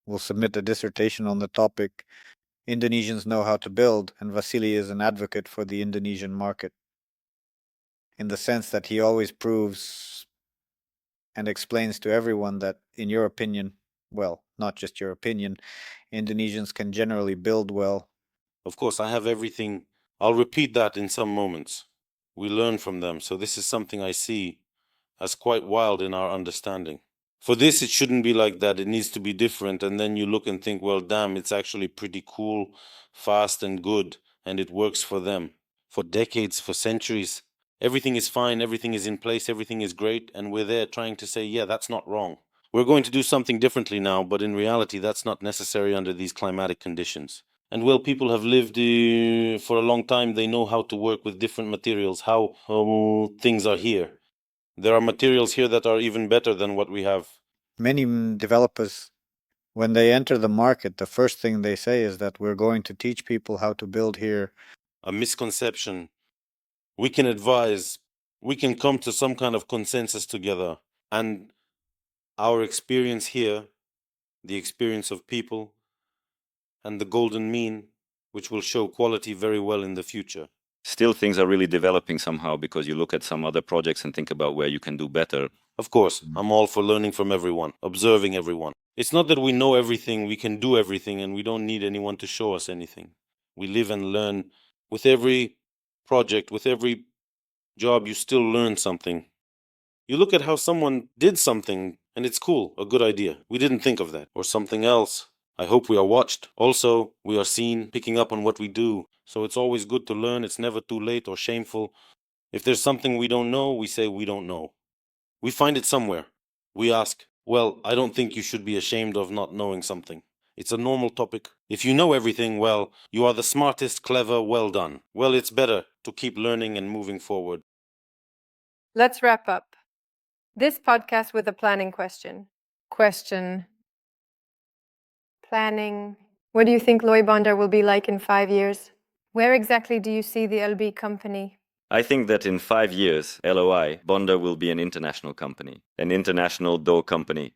Will submit a dissertation on the topic Indonesians know how to build, and Vasily is an advocate for the Indonesian market, in the sense that he always proves and explains to everyone that, in your opinion, well, not just your opinion, Indonesians can generally build well. Of course, I have everything. I'll repeat that in some moments. We learn from them, so this is something I see as quite wild in our understanding. For this, it shouldn't be like that. It needs to be different. And then you look and think, well, damn, it's actually pretty cool, fast and good. And it works for them. For decades, for centuries. Everything is fine. Everything is in place. Everything is great. And we're there trying to say, yeah, that's not wrong. We're going to do something differently now. But in reality, that's not necessary under these climatic conditions. And well, people have lived for a long time. They know how to work with different materials, how things are here. There are materials here that are even better than what we have. Many developers, when they enter the market, the first thing they say is that we're going to teach people how to build here. A misconception. We can advise. We can come to some kind of consensus together. And our experience here, the experience of people, and the golden mean, which will show quality very well in the future. Still, things are really developing somehow because you look at some other projects and think about where you can do better. Of course, I'm all for learning from everyone, observing everyone. It's not that we know everything, we can do everything, and we don't need anyone to show us anything. We live and learn. With every project, with every job, you still learn something. You look at how someone did something, and it's cool, a good idea. We didn't think of that. Or something else. I hope we are watched. Also, we are seen, picking up on what we do. So it's always good to learn. It's never too late or shameful. If there's something we don't know, we say we don't know. We find it somewhere. We ask, well, I don't think you should be ashamed of not knowing something. It's a normal topic. If you know everything, well, you are the smartest, clever, well done. Well, it's better to keep learning and moving forward. Let's wrap up this podcast with a planning question. Planning. What do you think LOYO BONDAR will be like in 5 years? Where exactly do you see the LB company? I think that in 5 years, LOI, Bondar will be an international company, an international dough company.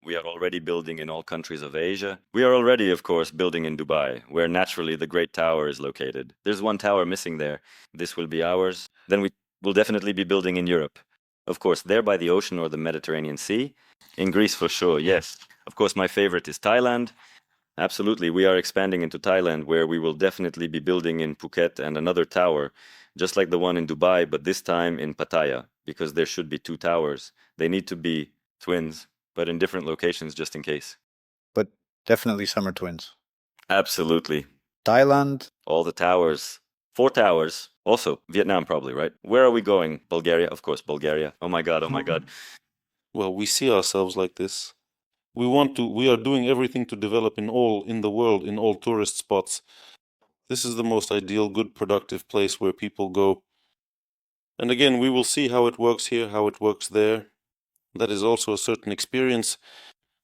We are already building in all countries of Asia. We are already, of course, building in Dubai, where naturally the Great Tower is located. There's one tower missing there. This will be ours. Then we will definitely be building in Europe. Of course, there by the ocean or the Mediterranean Sea. In Greece, for sure, yes. Of course, my favorite is Thailand. Absolutely, we are expanding into Thailand, where we will definitely be building in Phuket and another tower, just like the one in Dubai, but this time in Pattaya, because there should be 2 towers. They need to be twins, but in different locations just in case. But definitely summer twins. Absolutely. Thailand. All the towers. 4 towers. Also, Vietnam probably, right? Where are we going? Bulgaria? Of course, Bulgaria. Oh my God, oh my God. Well, we see ourselves like this. We are doing everything to develop in the world, in all tourist spots. This is the most ideal, good, productive place where people go. And again, we will see how it works here, how it works there. That is also a certain experience.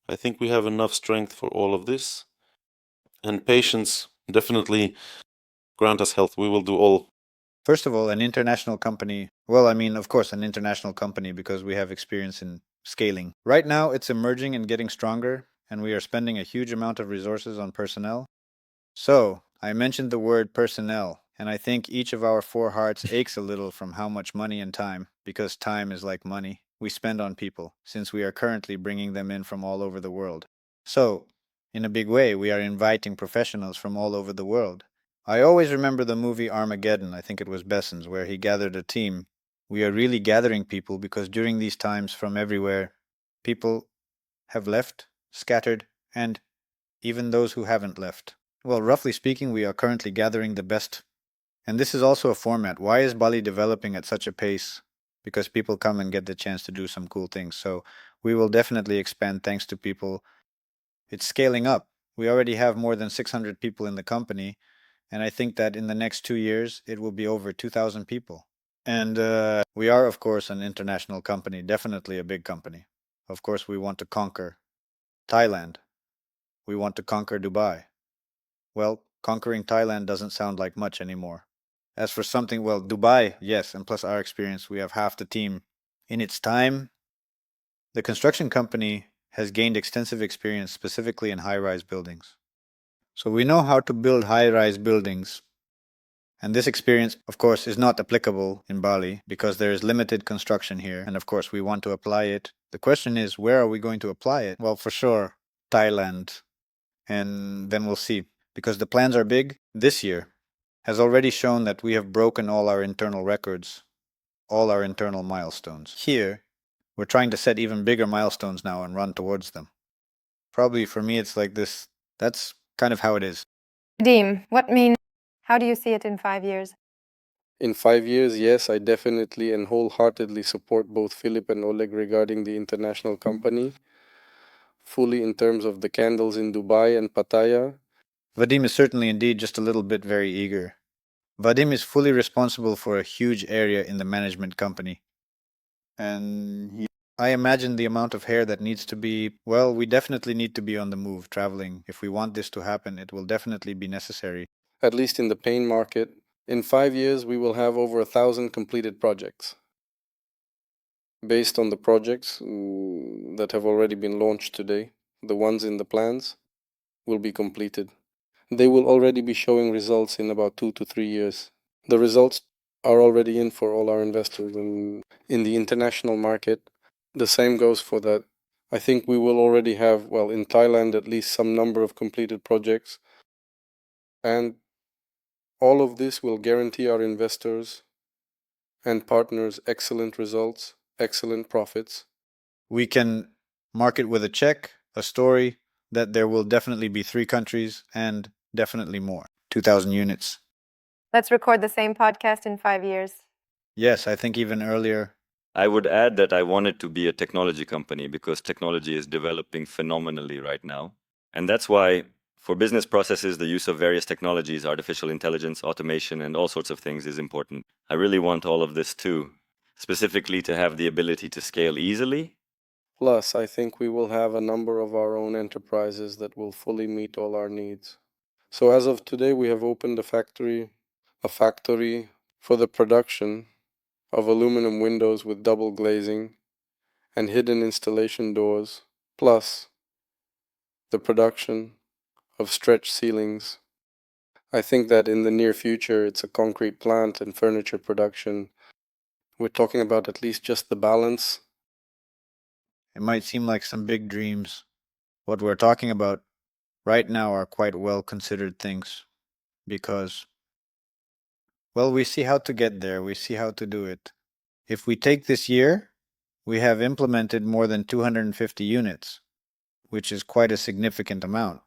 I think we have enough strength for all of this. And patience, definitely grant us health. We will do all. First of all, an international company. Well, I mean, of course, an international company because we have experience in scaling. Right now, it's emerging and getting stronger, and we are spending a huge amount of resources on personnel. So, I mentioned the word personnel, and I think each of our 4 hearts aches a little from how much money and time, because time is like money, we spend on people, since we are currently bringing them in from all over the world. So, in a big way, we are inviting professionals from all over the world. I always remember the movie Armageddon, I think it was Besson's, where he gathered a team. We are really gathering people because during these times from everywhere, people have left, scattered, and even those who haven't left. Well, roughly speaking, we are currently gathering the best. And this is also a format. Why is Bali developing at such a pace? Because people come and get the chance to do some cool things. So we will definitely expand thanks to people. It's scaling up. We already have more than 600 people in the company. And I think that in the next 2 years, it will be over 2,000 people. And we are, of course, an international company, definitely a big company. Of course, we want to conquer Thailand. We want to conquer Dubai. Well, conquering Thailand doesn't sound like much anymore. As for something, well, Dubai, yes, and plus our experience, we have half the team. In its time, the construction company has gained extensive experience specifically in high-rise buildings. So we know how to build high-rise buildings. And this experience, of course, is not applicable in Bali because there is limited construction here. And of course, we want to apply it. The question is, where are we going to apply it? Well, for sure, Thailand. And then we'll see. Because the plans are big, this year has already shown that we have broken all our internal records, all our internal milestones. Here, we're trying to set even bigger milestones now and run towards them. Probably for me, it's like this. That's kind of how it is. Vadim, how do you see it in 5 years? In 5 years, yes, I definitely and wholeheartedly support both Philipp and Oleg regarding the international company, fully in terms of the candles in Dubai and Pattaya. Vadim is certainly indeed just a little bit very eager. Vadim is fully responsible for a huge area in the management company. And I imagine the amount of hair that needs to be, well, we definitely need to be on the move, traveling. If we want this to happen, it will definitely be necessary. At least in the paint market. In 5 years, we will have over 1,000 completed projects. Based on the projects that have already been launched today, the ones in the plans will be completed. They will already be showing results in about 2 to 3 years. The results are already in for all our investors in the international market. The same goes for that. I think we will already have, well, in Thailand, at least some number of completed projects. And all of this will guarantee our investors and partners excellent results, excellent profits. We can market with a check, a story, that there will definitely be 3 countries and definitely more. 2,000 units. Let's record the same podcast in 5 years. Yes, I think even earlier. I would add that I want it to be a technology company because technology is developing phenomenally right now. And that's why, for business processes, the use of various technologies, artificial intelligence, automation, and all sorts of things is important. I really want all of this too, specifically to have the ability to scale easily. Plus, I think we will have a number of our own enterprises that will fully meet all our needs. So as of today, we have opened a factory for the production of aluminum windows with double glazing and hidden installation doors, plus the production of stretch ceilings. I think that in the near future, it's a concrete plant and furniture production. We're talking about at least just the balance. It might seem like some big dreams. What we're talking about right now are quite well considered things because, well, we see how to get there, we see how to do it. If we take this year, we have implemented more than 250 units, which is quite a significant amount.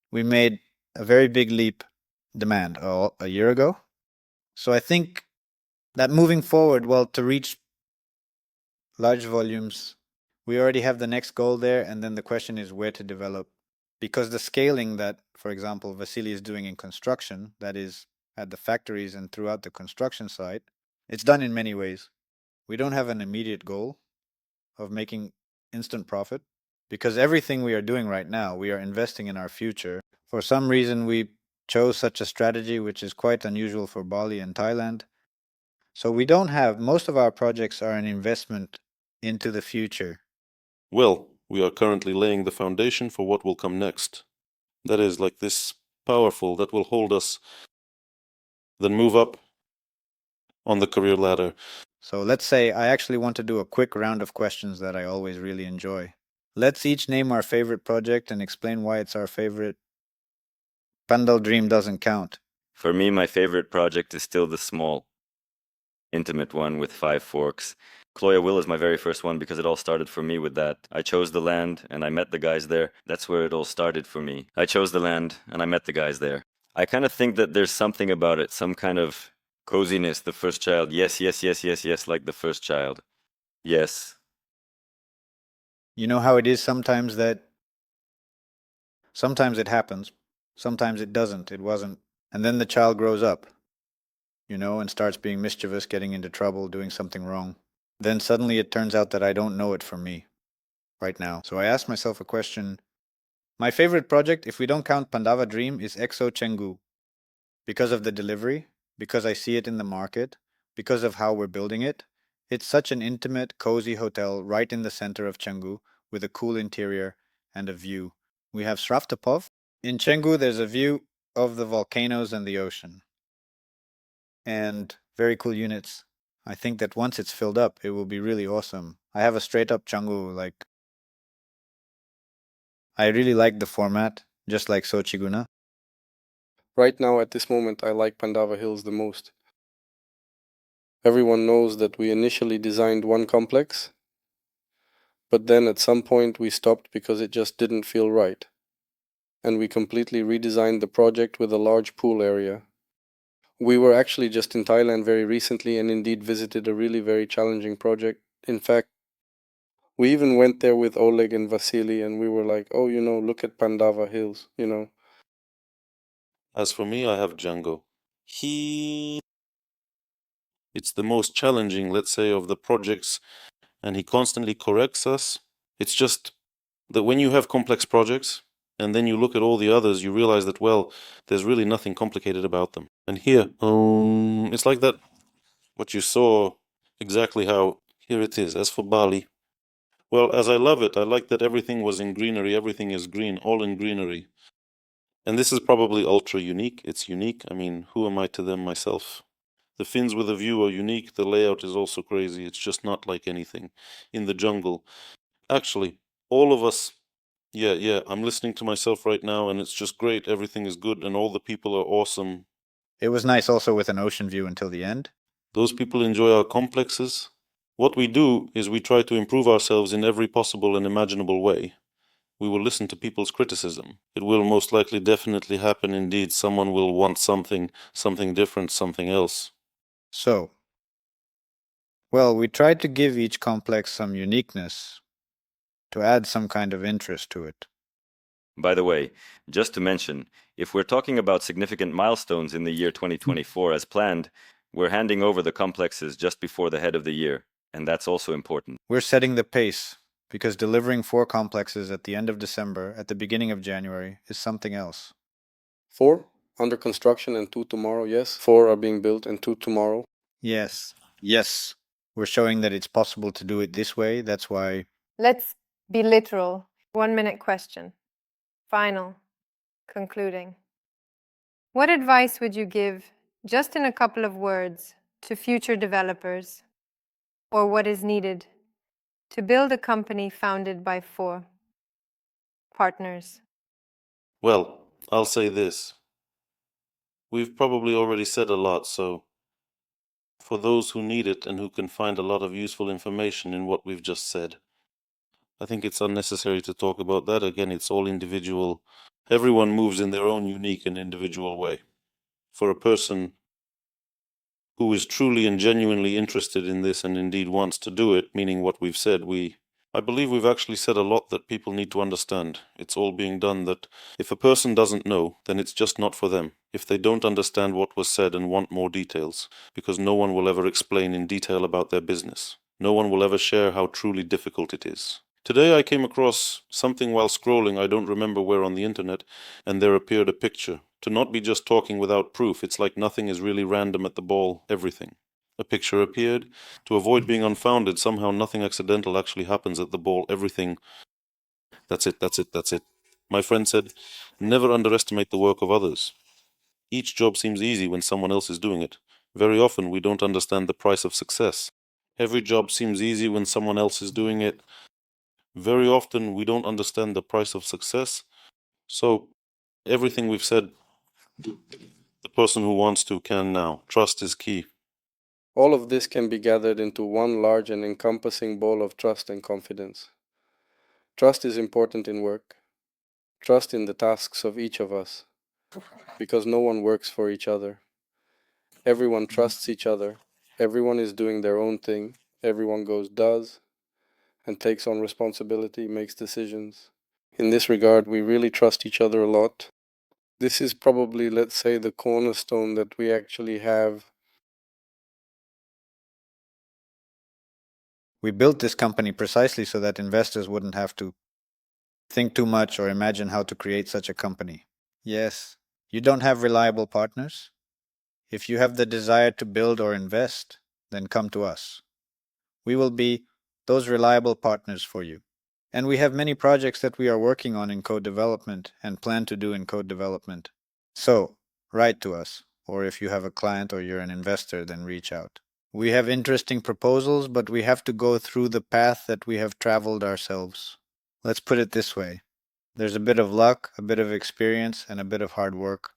We made a very big leap demand a year ago. So I think that moving forward, well, to reach large volumes, we already have the next goal there, and then the question is where to develop. Because the scaling that, for example, Vasiliy is doing in construction, that is at the factories and throughout the construction site, it's done in many ways. We don't have an immediate goal of making instant profit because everything we are doing right now, we are investing in our future. For some reason, we chose such a strategy, which is quite unusual for Bali and Thailand. So we don't have, most of our projects are an investment into the future. Well, we are currently laying the foundation for what will come next. That is like this powerful, that will hold us, then move up on the career ladder. So let's say I actually want to do a quick round of questions that I always really enjoy. Let's each name our favorite project and explain why it's our favorite. Pandawa Dream doesn't count. For me, my favorite project is still the small, intimate one with 5 forks. LOYO Will is my very first one because it all started for me with that. I chose the land and I met the guys there. That's where it all started for me. I chose the land and I met the guys there. I kind of think that there's something about it, some kind of coziness, the first child. Yes, yes, yes, yes, yes, like the first child. Yes. You know how it is sometimes that sometimes it happens, sometimes it doesn't, it wasn't. And then the child grows up, and starts being mischievous, getting into trouble, doing something wrong. Then suddenly it turns out that I don't know it for me right now. So I asked myself a question. My favorite project, if we don't count Pandawa Dream, is EXO Chengdu. Because of the delivery, because I see it in the market, because of how we're building it. It's such an intimate, cozy hotel right in the center of Chengdu with a cool interior and a view. We have Sravtopov. In Chengdu, there's a view of the volcanoes and the ocean. And very cool units. I think that once it's filled up, it will be really awesome. I have a straight up Chengdu, I really like the format, just like Sochiguna. Right now, at this moment, I like Pandawa Hills the most. Everyone knows that we initially designed one complex, but then at some point we stopped because it just didn't feel right. And we completely redesigned the project with a large pool area. We were actually just in Thailand very recently and indeed visited a really very challenging project. In fact, we even went there with Oleg and Vasiliy and we were like, oh, look at Pandawa Hills, As for me, I have Django. It's the most challenging, let's say, of the projects, and he constantly corrects us. It's just that when you have complex projects, and then you look at all the others, you realize that, well, there's really nothing complicated about them. And here, it's like that, what you saw, exactly how, here it is. As for Bali, well, as I love it, I like that everything was in greenery, everything is green, all in greenery. And this is probably ultra unique. It's unique. I mean, who am I to them myself? The fins with a view are unique. The layout is also crazy. It's just not like anything in the jungle. Actually, all of us, yeah, I'm listening to myself right now, and it's just great. Everything is good, and all the people are awesome. It was nice also with an ocean view until the end. Those people enjoy our complexes. What we do is we try to improve ourselves in every possible and imaginable way. We will listen to people's criticism. It will most likely definitely happen indeed. Someone will want something different, something else. So, well, we tried to give each complex some uniqueness, to add some kind of interest to it. By the way, just to mention, if we're talking about significant milestones in the year 2024 as planned, we're handing over the complexes just before the head of the year, and that's also important. We're setting the pace, because delivering 4 complexes at the end of December, at the beginning of January, is something else. 4 under construction and 2 tomorrow, yes. 4 are being built and 2 tomorrow. Yes. We're showing that it's possible to do it this way. That's why. Let's be literal. 1-minute question. Final. Concluding. What advice would you give, just in a couple of words, to future developers, or what is needed to build a company founded by 4 partners? Well, I'll say this. We've probably already said a lot, so for those who need it and who can find a lot of useful information in what we've just said, I think it's unnecessary to talk about that. Again, it's all individual. Everyone moves in their own unique and individual way. For a person who is truly and genuinely interested in this and indeed wants to do it, meaning what we've said, I believe we've actually said a lot that people need to understand. It's all being done that if a person doesn't know, then it's just not for them. If they don't understand what was said and want more details, because no one will ever explain in detail about their business. No one will ever share how truly difficult it is. Today I came across something while scrolling, I don't remember where on the internet, and there appeared a picture. To not be just talking without proof, it's like nothing is really random at the ball, everything. A picture appeared. To avoid being unfounded, somehow nothing accidental actually happens at the ball, everything. That's it. My friend said, never underestimate the work of others. Each job seems easy when someone else is doing it. Very often we don't understand the price of success. Every job seems easy when someone else is doing it. Very often we don't understand the price of success. So everything we've said, the person who wants to can now. Trust is key. All of this can be gathered into one large and encompassing ball of trust and confidence. Trust is important in work. Trust in the tasks of each of us, because no one works for each other. Everyone trusts each other. Everyone is doing their own thing. Everyone does, and takes on responsibility, makes decisions. In this regard, we really trust each other a lot. This is probably, let's say, the cornerstone that we actually have. We built this company precisely so that investors wouldn't have to think too much or imagine how to create such a company. Yes, you don't have reliable partners? If you have the desire to build or invest, then come to us. We will be those reliable partners for you. And we have many projects that we are working on in code development and plan to do in code development. So, write to us, or if you have a client or you're an investor, then reach out. We have interesting proposals, but we have to go through the path that we have traveled ourselves. Let's put it this way. There's a bit of luck, a bit of experience, and a bit of hard work.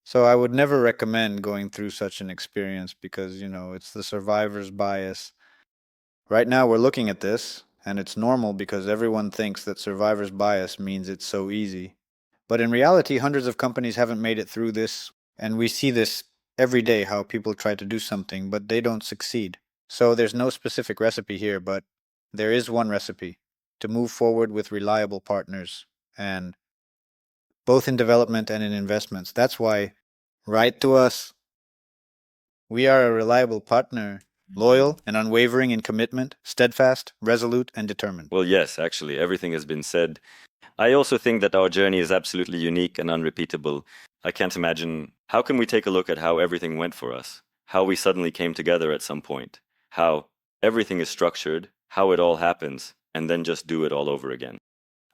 So I would never recommend going through such an experience because, it's the survivor's bias. Right now we're looking at this, and it's normal because everyone thinks that survivor's bias means it's so easy. But in reality, hundreds of companies haven't made it through this, and we see this every day, how people try to do something, but they don't succeed. So there's no specific recipe here, but there is one recipe: to move forward with reliable partners, and both in development and in investments. That's why write to us. We are a reliable partner, loyal and unwavering in commitment, steadfast, resolute, and determined. Well, yes, actually, everything has been said. I also think that our journey is absolutely unique and unrepeatable. I can't imagine, how can we take a look at how everything went for us? How we suddenly came together at some point? How everything is structured, how it all happens, and then just do it all over again.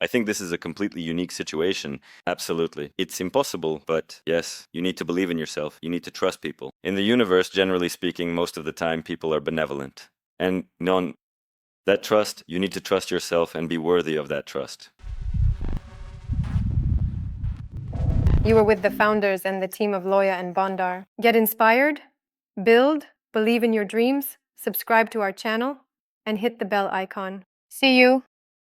I think this is a completely unique situation. Absolutely. It's impossible, but yes, you need to believe in yourself. You need to trust people. In the universe, generally speaking, most of the time, people are benevolent. And that trust, you need to trust yourself and be worthy of that trust. You were with the founders and the team of LOYO and Bondar. Get inspired, build, believe in your dreams, subscribe to our channel, and hit the bell icon. See you!